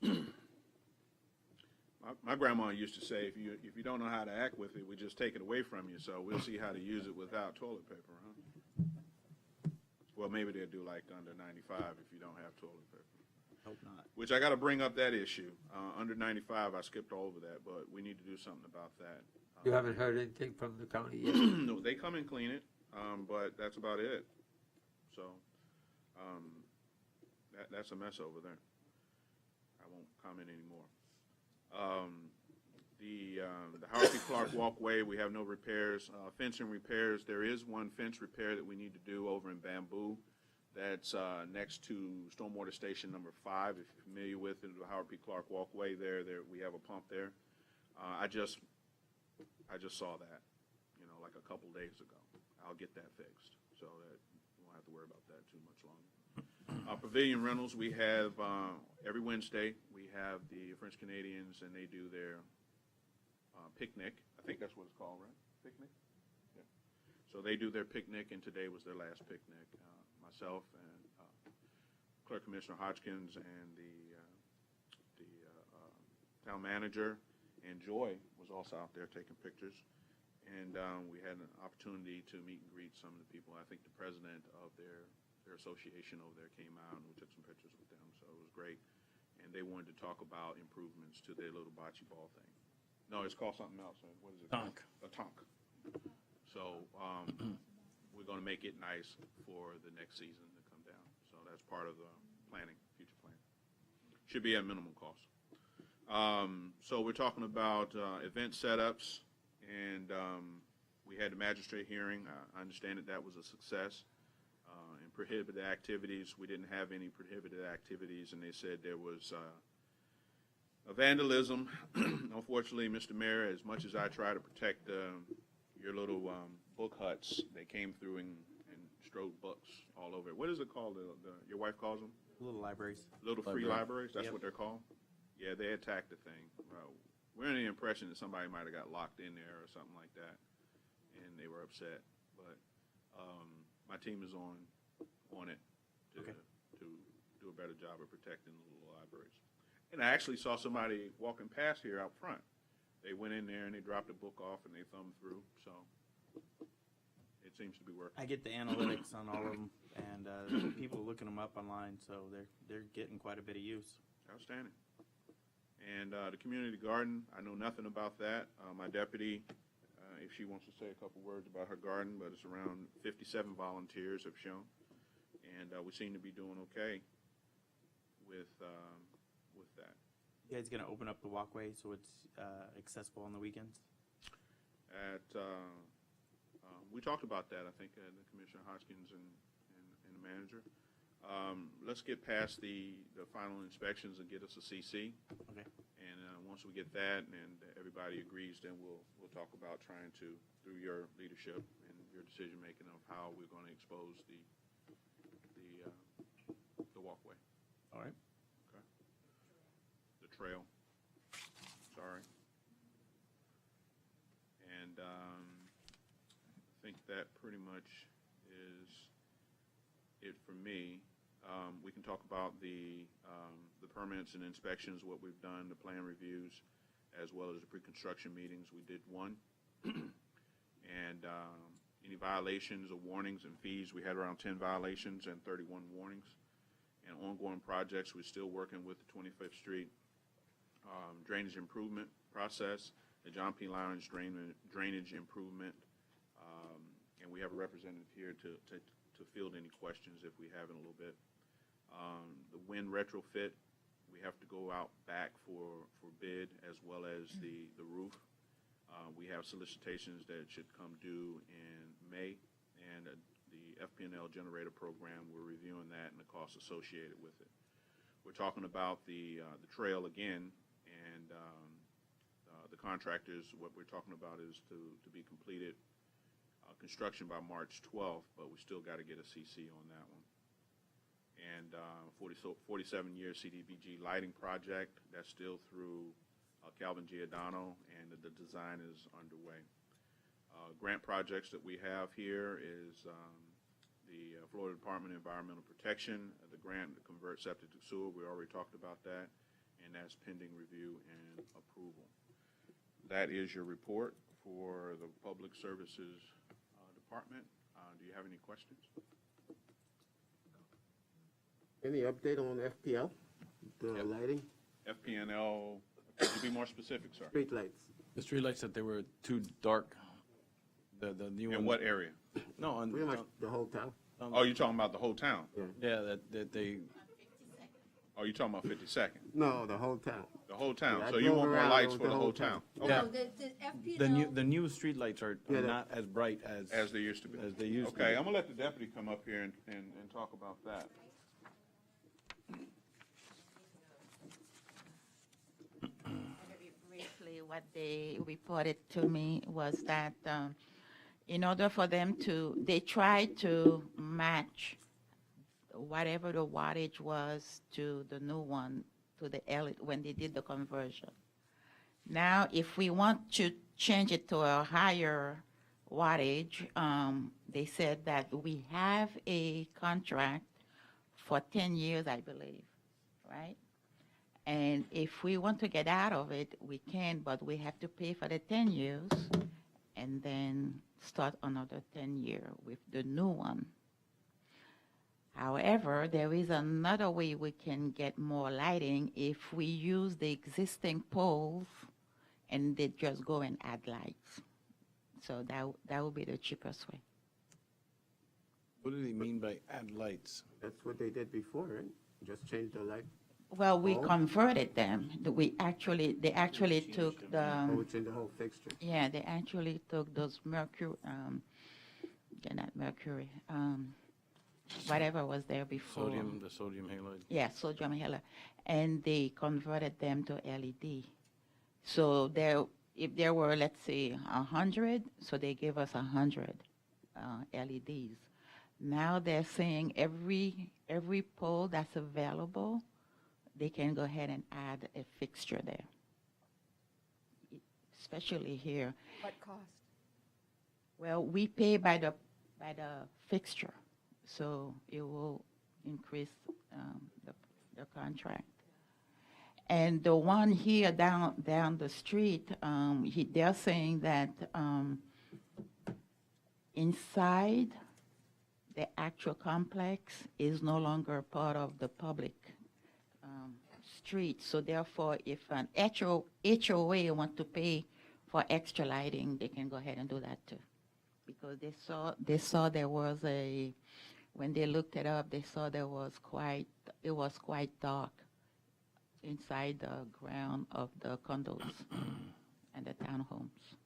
Okay. My grandma used to say, if you don't know how to act with it, we just take it away from you. So we'll see how to use it without toilet paper, huh? Well, maybe they'll do like under 95 if you don't have toilet paper. Hope not. Which I got to bring up that issue. Under 95, I skipped all over that, but we need to do something about that. You haven't heard anything from the county yet? No, they come and clean it, but that's about it. So that's a mess over there. I won't comment anymore. The Howard P. Clark walkway, we have no repairs. Fencing repairs, there is one fence repair that we need to do over in Bamboo. That's next to Stormwater Station number 5. If you're familiar with it, the Howard P. Clark walkway there we have a pump there. I just saw that, like a couple days ago. I'll get that fixed, so that we won't have to worry about that too much longer. Pavilion rentals, we have every Wednesday, we have the French Canadians, and they do their picnic. I think that's what it's called, right? Picnic? Yeah. So they do their picnic, and today was their last picnic. Myself and Clerk Commissioner Hodgkins and the town manager and Joy was also out there taking pictures. And we had an opportunity to meet and greet some of the people. I think the president of their association over there came out, and we took some pictures with them. So it was great. And they wanted to talk about improvements to their little bocce ball thing. No, it's called something else. What is it? Tonk. A tonk. So we're going to make it nice for the next season to come down. So that's part of the planning, future plan. Should be at minimum cost. So we're talking about event setups, and we had the magistrate hearing. I understand that was a success. And prohibited activities, we didn't have any prohibited activities, and they said there was a vandalism. Unfortunately, Mr. Mayor, as much as I try to protect your little book huts, they came through and strode books all over. What is it called? Your wife calls them? Little libraries. Little free libraries, that's Yep. what they're called? Yeah, they attacked the thing. We're under the impression that somebody might have got locked in there or something like that, and they were upset. But my team is on it to do a better job of protecting the little libraries. And I actually saw somebody walking past here out front. They went in there and they dropped a book off and they thumbed through, so it seems to be working. I get the analytics on all of them, and people looking them up online, so they're getting quite a bit of use. Outstanding. And the community garden, I know nothing about that. My deputy, if she wants to say a couple words about her garden, but it's around 57 volunteers have shown, and we seem to be doing okay with that. You guys gonna open up the walkway so it's accessible on the weekends? We talked about that, I think, the Commissioner Hodgkins and the manager. Let's get past the final inspections and get us a CC. Okay. And once we get that and everybody agrees, then we'll talk about trying to, through your leadership and your decision-making of how we're going to expose the walkway. All right. Okay. The trail. Sorry. And I think that pretty much is it for me. We can talk about the permits and inspections, what we've done, the plan reviews, as well as the pre-construction meetings. We did one. And any violations or warnings and fees, we had around 10 violations and 31 warnings. And ongoing projects, we're still working with the 25th Street drainage improvement process, the John P. Lounge drainage improvement, and we have a representative here to field any questions if we have in a little bit. The wind retrofit, we have to go out back for bid, as well as the roof. We have solicitations that should come due in May, and the FP&L generator program, we're reviewing that and the costs associated with it. We're talking about the trail again, and the contractors, what we're talking about is to be completed construction by March 12th, but we still got to get a CC on that one. And 47-year CDBG lighting project, that's still through Calvin Giordano, and the design is underway. Grant projects that we have here is the Florida Department of Environmental Protection, the grant to convert septic to sewer. We already talked about that, and that's pending review and approval. That is your report for the Public Services Department. Do you have any questions? Any update on FPL, the lighting? FP&L, could you be more specific, sir? Street lights. The streetlights that they were too dark. The new In what area? No, on Pretty much the whole town. Oh, you're talking about the whole town? Yeah, that they. Oh, you're talking about 52nd? No, the whole town. The whole town. Yeah, So I you drove want more around, lights it for was the whole town? Yeah. No, the FPL. The new streetlights are Yeah, not as bright As they used to be. as they used to be. Okay, I'm gonna let the deputy come up here and talk about that. Briefly, what they reported to me was that in order for them to, they tried to match whatever the wattage was to the new one, to the LED, when they did the conversion. Now, if we want to change it to a higher wattage, they said that we have a contract for 10 years, I believe, right? And if we want to get out of it, we can, but we have to pay for the 10 years and then start another 10-year with the new one. However, there is another way we can get more lighting if we use the existing poles and they just go and add lights. So that would be the cheapest way. What do they mean by add lights? That's what they did before, right? Just change the light. Well, we Oh. converted them. They actually took the. Oh, it's in the whole fixture. Yeah, they actually took those mercury, they're not mercury, whatever was there before. The sodium halide. Yeah, sodium halide, and they converted them to LED. So if there were, let's say, 100, so they gave us 100 LEDs. Now they're saying every pole that's available, they can go ahead and add a fixture there, especially here. What cost? Well, we pay by the fixture, so it will increase the contract. And the one here down the street, they're saying that inside the actual complex is no longer part of the public street. So therefore, if an HOA want to pay for extra lighting, they can go ahead and do that too. Because they saw there was when they looked it up, they saw it was quite dark inside the ground of the condos and the townhomes.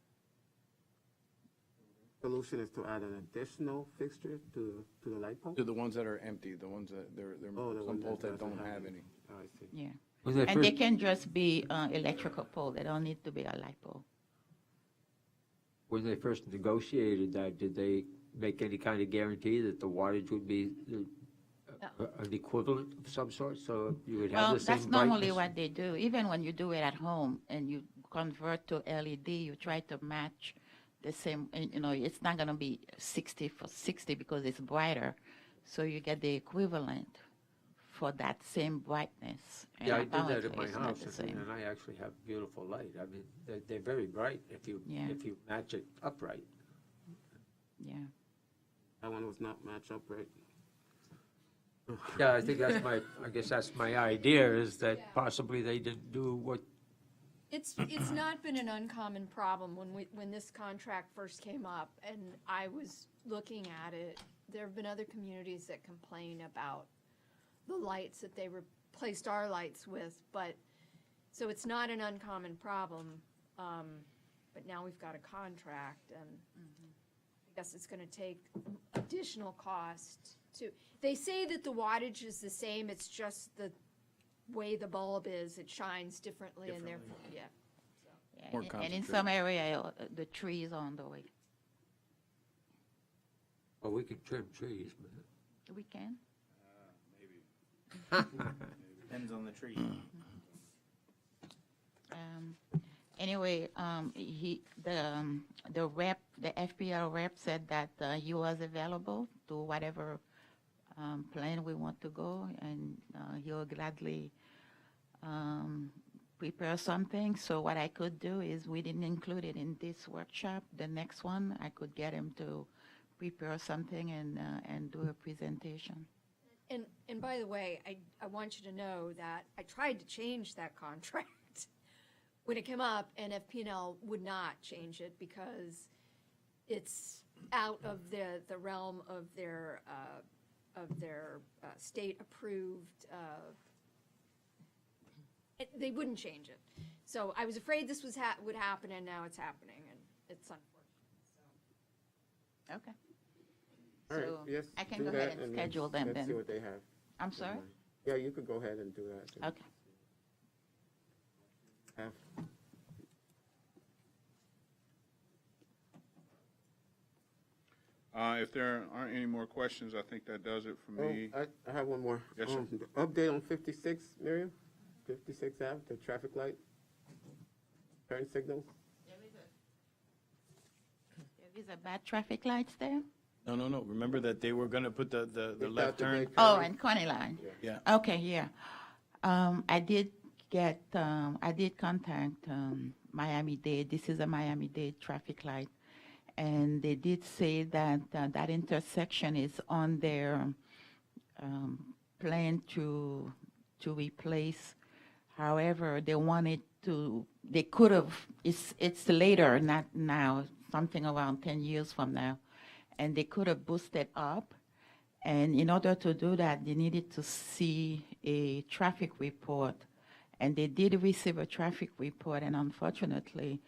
solution is to add an additional fixture to the light pole? To the ones that are empty, the ones that, there Oh, the some ones that poles that doesn't don't have have any. any. Oh, I see. Yeah. Was they And they first- can just be electrical pole. They don't need to be a light pole. When they first negotiated that, did they make any kind of guarantee that the wattage would be an equivalent of some sort, so you would have Well, the same that's normally brightness? what they do. Even when you do it at home and you convert to LED, you try to match the same, you know, it's not going to be 60 for 60 because it's brighter. So you get the equivalent for that same brightness. And Yeah, I did that apparently in my it's not house, the and same. and I actually have beautiful light. I mean, they're very bright if you match it upright. Yeah. That one was not matched up right. Yeah, I think I guess that's my idea, is that possibly they didn't do what, It's not been an uncommon problem when this contract first came up, and I was looking at it. There have been other communities that complain about the lights that they replaced our lights with, but, so it's not an uncommon problem. But now we've got a contract, and I guess it's gonna take additional cost to, they say that the wattage is the same, it's just the way the bulb is, it shines differently, and therefore, yeah. Yeah, More and in some area, the trees are on the way. well, we could trim trees, but. We can. Depends on the tree. Anyway, the rep, the FPL rep said that he was available to whatever plan we want to go, and he'll gladly prepare something. So what I could do is, we didn't include it in this workshop. The next one, I could get him to prepare something and do a presentation. And by the way, I want you to know that I tried to change that contract when it came up, and FPL would not change it because it's out of the realm of their state-approved, they wouldn't change it. So I was afraid this would happen, and now it's happening, and it's unfortunate. Okay. All right, So yes, I can do go that, ahead and schedule them Let's see then. what they have. I'm sorry? Yeah, you could go ahead and do that. Okay. If there aren't any more questions, I think that does it for me. I have one more. Yes, sir. The update on 56, Miriam? 56 Ave, the traffic light, turn signals. There is a bad traffic lights there? No. Remember that they were gonna put the left turn? Oh, and Coney Line. Yeah. Okay, yeah. I did contact Miami-Dade. This is a Miami-Dade traffic light. And they did say that that intersection is on their plan to replace. However, they wanted to, they could have, it's later, not now, something around 10 years from now. And they could have boosted up. And in order to do that, they needed to see a traffic report. And they did receive a traffic report, and unfortunately,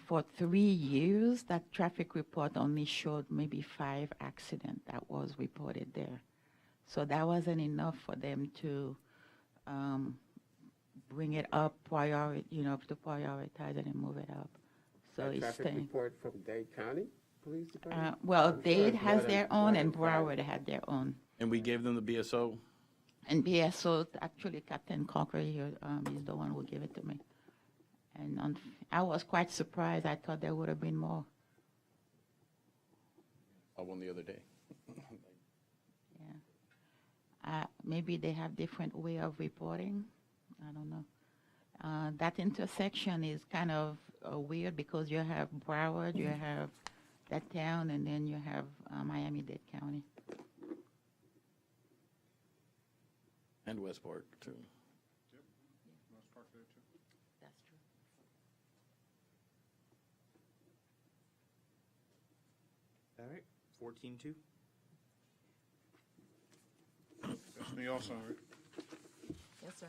for 3 years, that traffic report only showed maybe 5 accidents that was reported there. So that wasn't enough for them to bring it up, to prioritize it and move it up. So That it's traffic staying. report from Dade County Police Department? Well, I'm sure Dade it's has more their than- own, more and than 5. Broward had their own. And we gave them the BSO? And BSO, actually, Captain Cocker here is the one who gave it to me. And I was quite surprised. I thought there would have been more. I won the other day. Maybe they have different way of reporting. I don't know. That intersection is kind of weird because you have Broward, you have that town, and then you have Miami-Dade County. And Westport, too. That's true. All right, 14-2. That's me also, right? Yes, sir.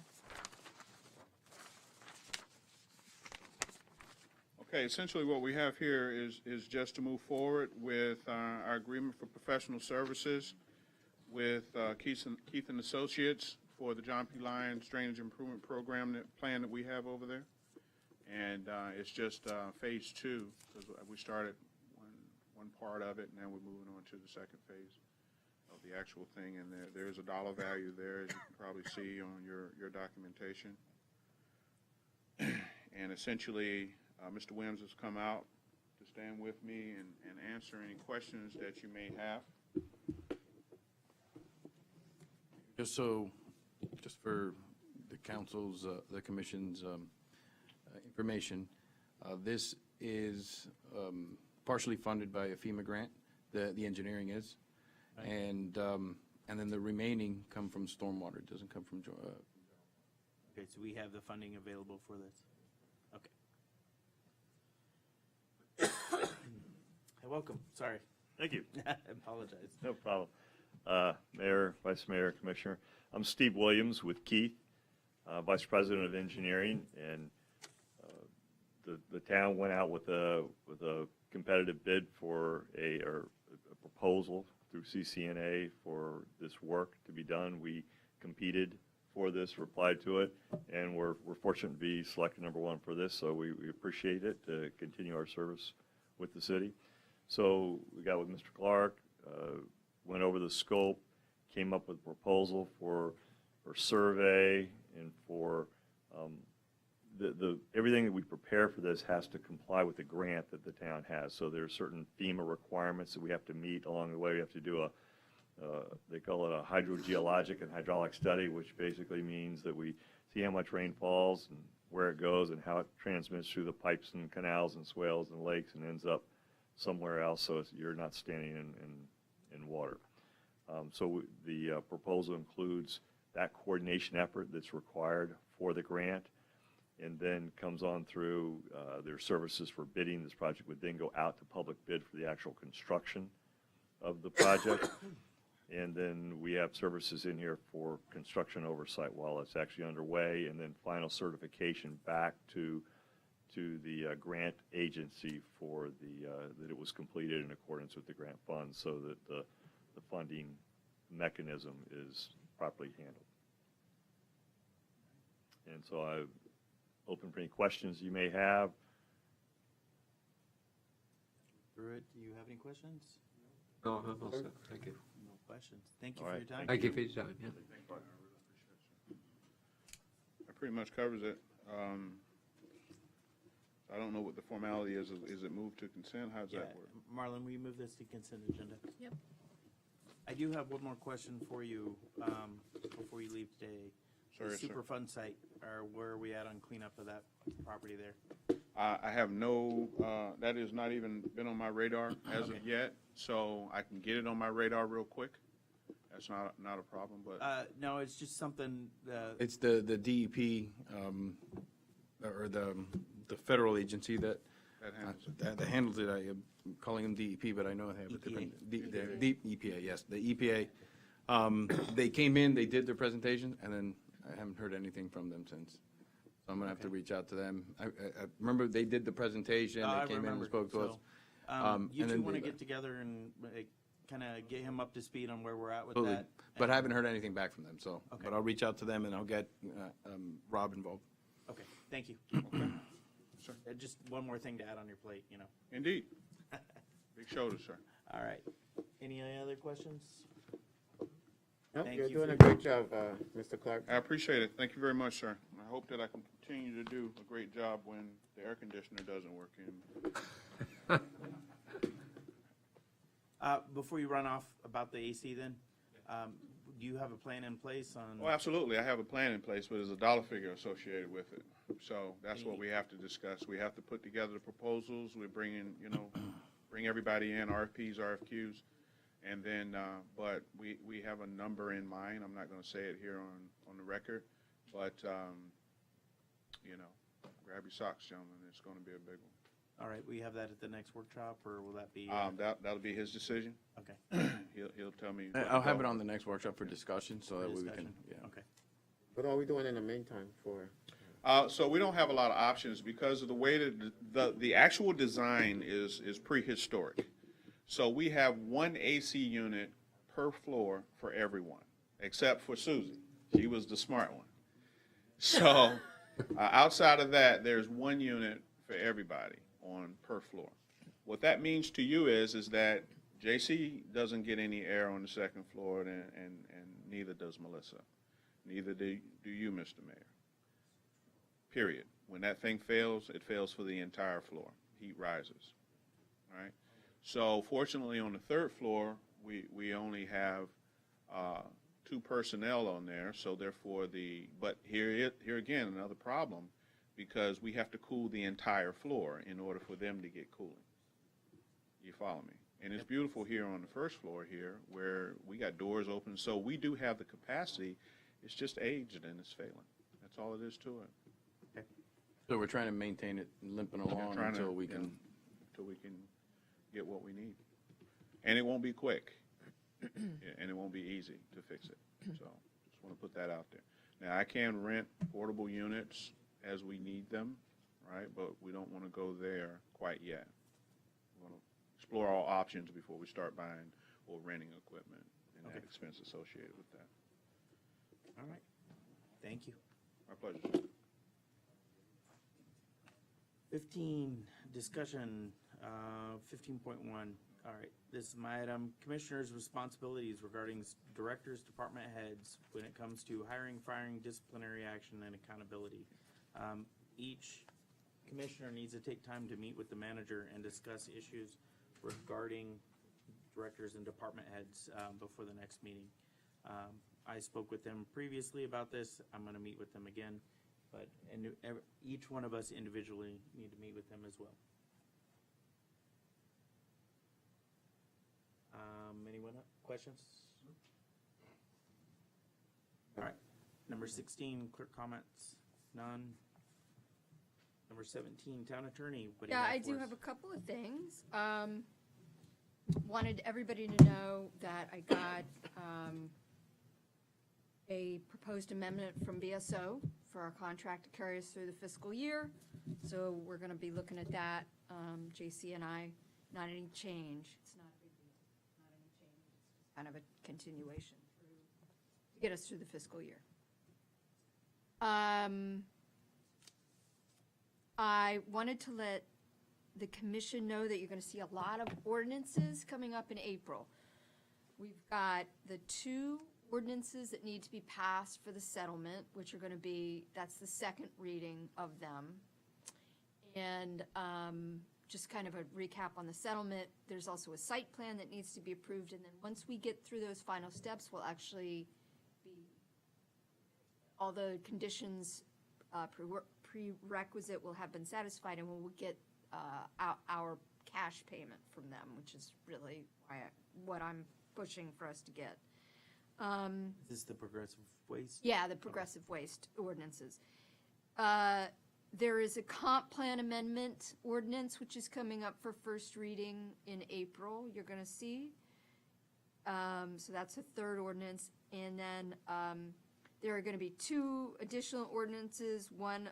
Okay, essentially what we have here is just to move forward with our agreement for professional services with Keith and Associates for the John P. Lyons Drainage Improvement Program plan that we have over there. And it's just phase 2, because we started one part of it, and now we're moving on to the second phase of the actual thing. And there's a dollar value there, as you can probably see on your documentation. And essentially, Mr. Williams has come out to stand with me and answer any questions that you may have. Just for the council's, the commission's information, this is partially funded by a FEMA grant, the engineering is. Right. And then the remaining come from stormwater, it doesn't come from, Okay, so we have the funding available for this. Okay. Hey, welcome, sorry. Thank you. I apologize. No problem. Mayor, Vice Mayor, Commissioner. I'm Steve Williams with Keith, Vice President of Engineering, and the town went out with a competitive bid for a proposal through CCNA for this work to be done. We competed for this, replied to it, and we're fortunate to be selected number 1 for this, so we appreciate it to continue our service with the city. So we got with Mr. Clark, went over the scope, came up with a proposal for survey and for everything that we prepare for this has to comply with the grant that the town has. So there are certain FEMA requirements that we have to meet along the way. We have to do they call it a hydrogeologic and hydraulic study, which basically means that we see how much rain falls and where it goes and how it transmits through the pipes and canals and swales and lakes and ends up somewhere else, so you're not standing in water. So the proposal includes that coordination effort that's required for the grant, and then comes on through their services for bidding. This project would then go out to public bid for the actual construction of the project. And then we have services in here for construction oversight while it's actually underway, and then final certification back to the grant agency for that it was completed in accordance with the grant funds, so that the funding mechanism is properly handled. And so I'm open for any questions you may have. Pruitt, do you have any questions? No, I'm all set. Thank you. No questions. Thank you All for right. your time. Thank you for your time, yeah. that pretty much covers it. I don't know what the formality is. Is it moved to consent? How does that work? Marlon, will you move this to consent agenda? Yep. I do have one more question for you before you leave today. Sure, The sir. Superfund site, where are we at on cleanup of that property there? I have no, that has not even been on my radar as of yet, so I can get it on my radar real quick. That's not a problem, but. No, it's just something, it's the DEP, or the federal agency that handles it. I am calling them DEP, but I know they have a different, the EPA, yes, the EPA. They came in, they did their presentation, and then I haven't heard anything from them since. So I'm gonna have to reach out to them. I remember they did the presentation, they came in and spoke to us. You and two then want to they- get together and kind of get him up to speed on where we're at with Absolutely. that? But I haven't heard anything back from them, so, Okay. but I'll reach out to them and I'll get Rob involved. Okay, thank you. Sure. Just one more thing to add on your plate, you know. Indeed. Big shoulders, sir. All right. Any other questions? No, Thank you're you doing for a your- great job, Mr. Clark. I appreciate it. Thank you very much, sir. I hope that I can continue to do a great job when the air conditioner doesn't work in. Before you run off about the AC then, do you have a plan in place on? Oh, absolutely. I have a plan in place, but there's a dollar figure associated with it. So that's what we have to discuss. We have to put together the proposals. We bring in, bring everybody in, RFPs, RFQs. And then, but we have a number in mind. I'm not going to say it here on the record, but, grab your socks, gentlemen. It's going to be a big one. All right, we have that at the next workshop, or will that be? That'll be his decision. Okay. He'll tell me. I'll have it on the next workshop for discussion, so that way we can, Okay. What are we doing in the meantime for? So we don't have a lot of options because of the way that the actual design is prehistoric. So we have one AC unit per floor for everyone, except for Susie. She was the smart one. So outside of that, there's one unit for everybody on per floor. What that means to you is that JC doesn't get any air on the second floor, and neither does Melissa. Neither do you, Mr. Mayor. Period. When that thing fails, it fails for the entire floor. Heat rises. All right? So fortunately, on the third floor, we only have 2 personnel on there, so therefore but here again, another problem, because we have to cool the entire floor in order for them to get cooling. You follow me? And it's beautiful here on the first floor here, where we got doors open, so we do have the capacity. It's just aged and it's failing. That's all it is to it. Okay. So we're trying to maintain it limping along until we can get what we need. And it won't be quick. And it won't be easy to fix it. So just want to put that out there. Now, I can rent portable units as we need them, right? But we don't want to go there quite yet. We want to explore all options before we start buying or renting equipment and that expense associated with that. All right. Thank you. My pleasure. 15, discussion, 15.1. All right, this is my item. Commissioners' responsibilities regarding directors, department heads when it comes to hiring, firing, disciplinary action, and accountability. Each commissioner needs to take time to meet with the manager and discuss issues regarding directors and department heads before the next meeting. I spoke with them previously about this. I'm going to meet with them again, but each one of us individually need to meet with them as well. Anyone have questions? All right. Number 16, clerk comments. None. Number 17, town attorney. What do you Yeah, have I for do us? have a couple of things. Wanted everybody to know that I got a proposed amendment from BSO for our contract to carry us through the fiscal year. So we're going to be looking at that, JC and I. Not any change. It's not a big deal. Not any change. It's just kind of a continuation to get us through the fiscal year. I wanted to let the commission know that you're going to see a lot of ordinances coming up in April. We've got the 2 ordinances that need to be passed for the settlement, which are going to be, that's the second reading of them. And just kind of a recap on the settlement, there's also a site plan that needs to be approved, and then once we get through those final steps, we'll actually be, all the conditions prerequisite will have been satisfied, and we'll get our cash payment from them, which is really what I'm pushing for us to get. Is this the progressive waste? Yeah, the progressive waste ordinances. There is a comp plan amendment ordinance, which is coming up for first reading in April, you're going to see. So that's a third ordinance. And then there are going to be 2 additional ordinances, one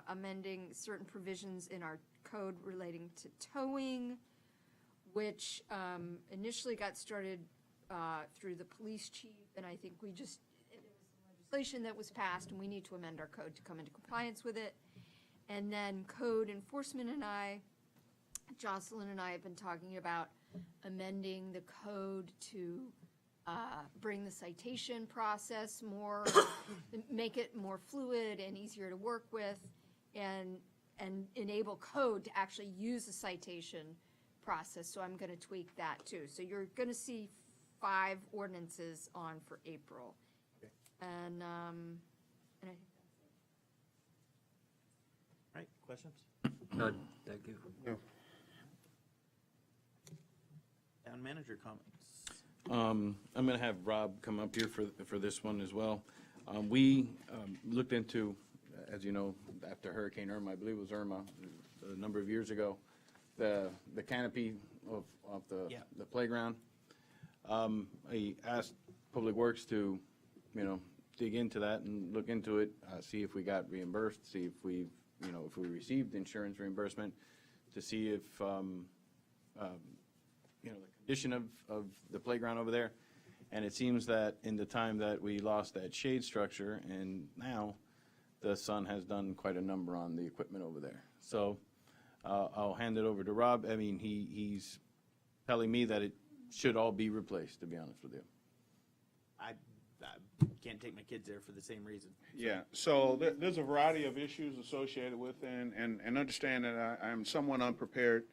amending certain provisions in our code relating to towing, which initially got started through the police chief, and I think there was some legislation that was passed, and we need to amend our code to come into compliance with it. And then code enforcement and Jocelyn and I have been talking about amending the code to bring the citation process more, make it more fluid and easier to work with, and enable code to actually use the citation process. So I'm going to tweak that too. So you're going to see 5 ordinances on for April. Okay. And I think All right, questions? None, thank you. Town manager comments. I'm going to have Rob come up here for this one as well. We looked into, as you know, after Hurricane Irma, I believe it was Irma, a number of years ago, the canopy of the playground. I asked Public Works to, dig into that and look into it, see if we got reimbursed, see if we've, if we received insurance reimbursement, to see if, the condition of the playground over there. And it seems that in the time that we lost that shade structure, and now the sun has done quite a number on the equipment over there. So I'll hand it over to Rob. I mean, he's telling me that it should all be replaced, to be honest with you. I can't take my kids there for the same reason. Yeah, so there's a variety of issues associated with it, and understand that I'm somewhat unprepared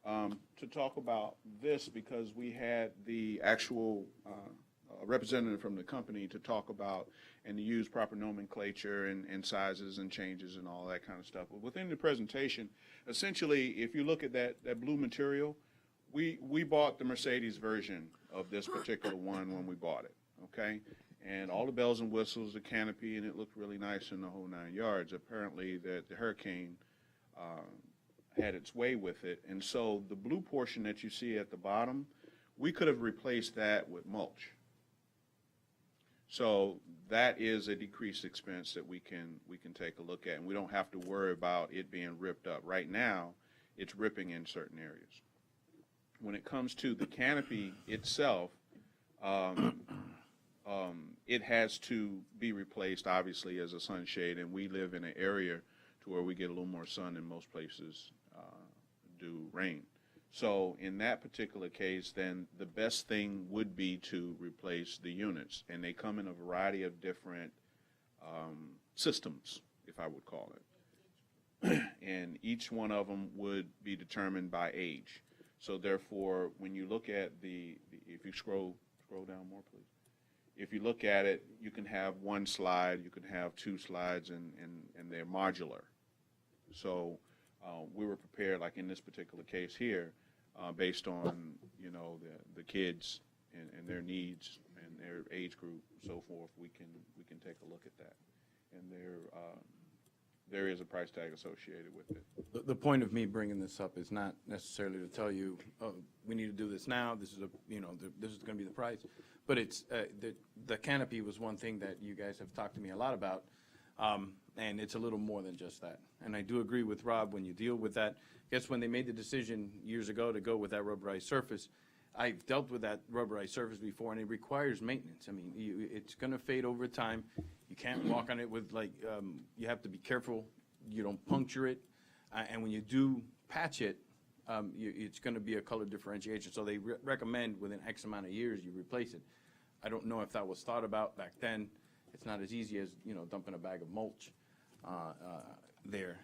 to talk about this because we had the actual representative from the company to talk about and to use proper nomenclature and sizes and changes and all that kind of stuff. But within the presentation, essentially, if you look at that blue material, we bought the Mercedes version of this particular one when we bought it, okay? And all the bells and whistles, the canopy, and it looked really nice in the whole 9 yards. Apparently, the hurricane had its way with it. And so the blue portion that you see at the bottom, we could have replaced that with mulch. So that is a decreased expense that we can take a look at, and we don't have to worry about it being ripped up. Right now, it's ripping in certain areas. When it comes to the canopy itself, it has to be replaced, obviously, as a sunshade, and we live in an area to where we get a little more sun than most places do rain. So in that particular case, then the best thing would be to replace the units, and they come in a variety of different systems, if I would call it. And each one of them would be determined by age. So therefore, when you look at if you scroll down more, please. If you look at it, you can have one slide, you can have two slides, and they're modular. So we were prepared, like in this particular case here, based on the kids and their needs and their age group, so forth. We can take a look at that, and there is a price tag associated with it. The point of me bringing this up is not necessarily to tell you, oh, we need to do this now. This is this is going to be the price, but it's the canopy was one thing that you guys have talked to me a lot about, and it's a little more than just that. And I do agree with Rob when you deal with that. I guess when they made the decision years ago to go with that rubberized surface, I've dealt with that rubberized surface before, and it requires maintenance. I mean, it's going to fade over time. You can't walk on it with you have to be careful you don't puncture it. And when you do patch it, it's going to be a color differentiation. So they recommend within X amount of years you replace it. I don't know if that was thought about back then. It's not as easy as, dumping a bag of mulch there.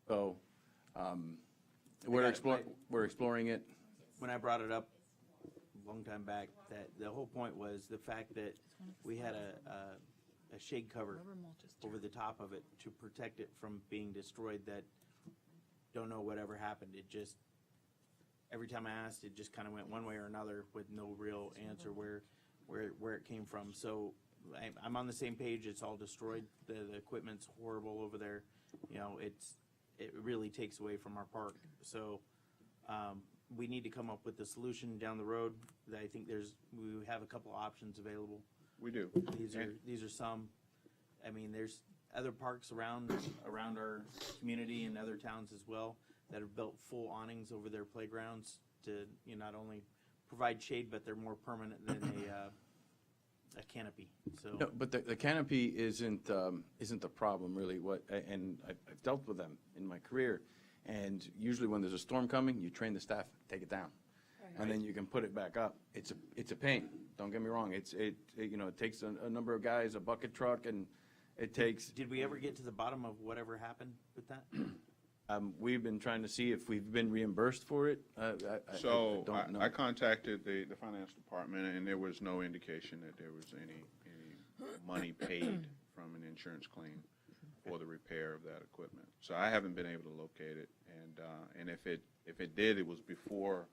So we're exploring it. When I brought it up a long time back, that the whole point was the fact that we had a shade cover over the top of it to protect it from being destroyed. That don't know whatever happened. It just every time I asked, it just kind of went one way or another with no real answer where it came from. So I'm on the same page. It's all destroyed. The equipment's horrible over there. It really takes away from our park. So we need to come up with a solution down the road. I think we have a couple options available. We do. These are some. I mean, there's other parks around our community and other towns as well that have built full awnings over their playgrounds to not only provide shade, but they're more permanent than a canopy. So no, but the canopy isn't the problem really. And I've dealt with them in my career, and usually when there's a storm coming, you train the staff, take it down, and then you can put it back up. It's a pain. Don't get me wrong. It takes a number of guys, a bucket truck, and it takes. Did we ever get to the bottom of whatever happened with that? We've been trying to see if we've been reimbursed for it. I don't know. I contacted the finance department, and there was no indication that there was any money paid from an insurance claim for the repair of that equipment. So I haven't been able to locate it, and if it did, it was before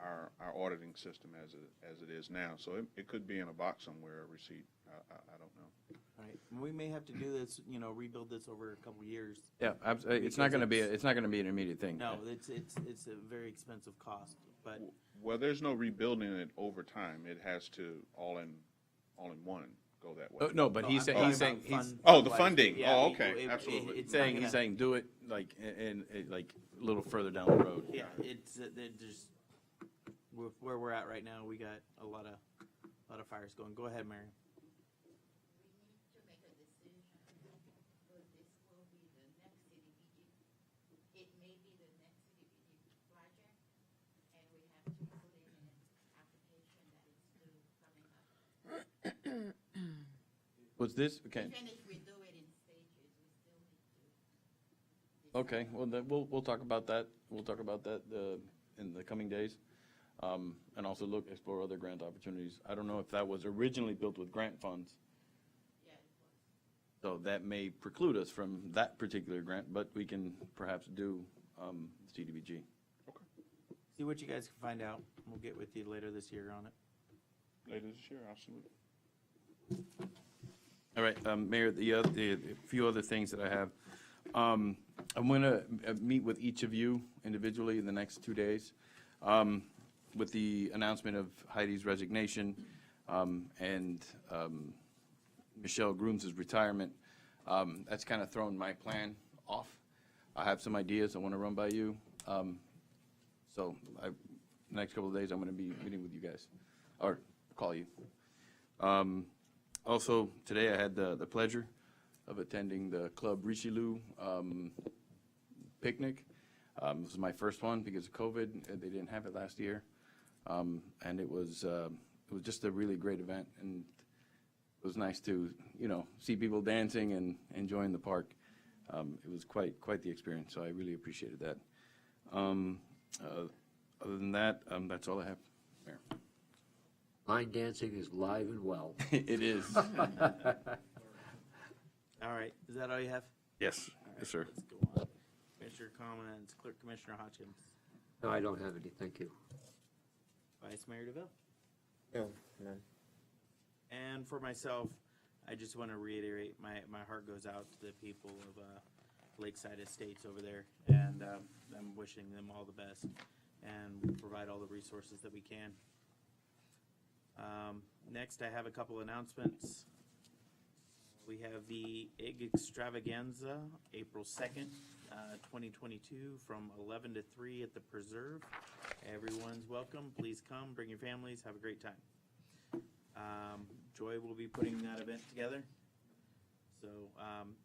our auditing system as it is now. So it could be in a box somewhere, a receipt. I don't know. Right. We may have to do this, rebuild this over a couple of years. Yeah, it's not going to be an immediate thing. No, it's a very expensive cost. But Well, there's no rebuilding it over time. It has to all in one go that way. No, but he's saying, oh, the funding. Yeah, Oh, okay, absolutely. he's saying do it like, and like a little further down the road. Yeah, it's, there's, where we're at right now, we got a lot of fires going. Go ahead, Mary. Was this, okay. Okay, well, then we'll talk about that. We'll talk about that in the coming days. And also explore other grant opportunities. I don't know if that was originally built with grant funds. So that may preclude us from that particular grant, but we can perhaps do CDBG. Okay. See what you guys can find out. We'll get with you later this year on it. Later this year, absolutely. All right, Mayor, the few other things that I have. I'm going to meet with each of you individually in the next 2 days with the announcement of Heidi's resignation and Michelle Grooms' retirement. That's kind of thrown my plan off. I have some ideas I want to run by you. So the next couple of days, I'm going to be meeting with you guys, or call you. Also, today I had the pleasure of attending the Club Richelieu picnic. This was my first one because of COVID. They didn't have it last year. And it was just a really great event. And it was nice to, see people dancing and enjoying the park. It was quite the experience, so I really appreciated that. Other than that, that's all I have, Mayor. Line dancing is live and well. It is. All right, is that all you have? Yes, yes, sir. Let's go on. Commissioner comments, Clerk Commissioner Hodgkins. No, I don't have any, thank you. Vice Mayor DeVille. No, none. And for myself, I just want to reiterate, my heart goes out to the people of Lakeside Estates over there, and I'm wishing them all the best, and we'll provide all the resources that we can. Next, I have a couple announcements. We have the Egg Extravaganza, April 2nd, 2022, from 11 to 3 at the Preserve. Everyone's welcome. Please come, bring your families, have a great time. Joy will be putting that event together. So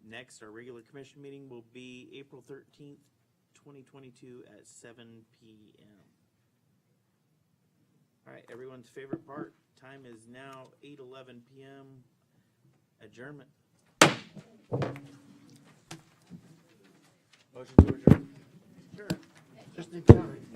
next, our regular commission meeting will be April 13th, 2022 at 7 p.m. All right, everyone's favorite part. Time is now 8:11 p.m. Adjournment. Motion to adjourn. Just in time.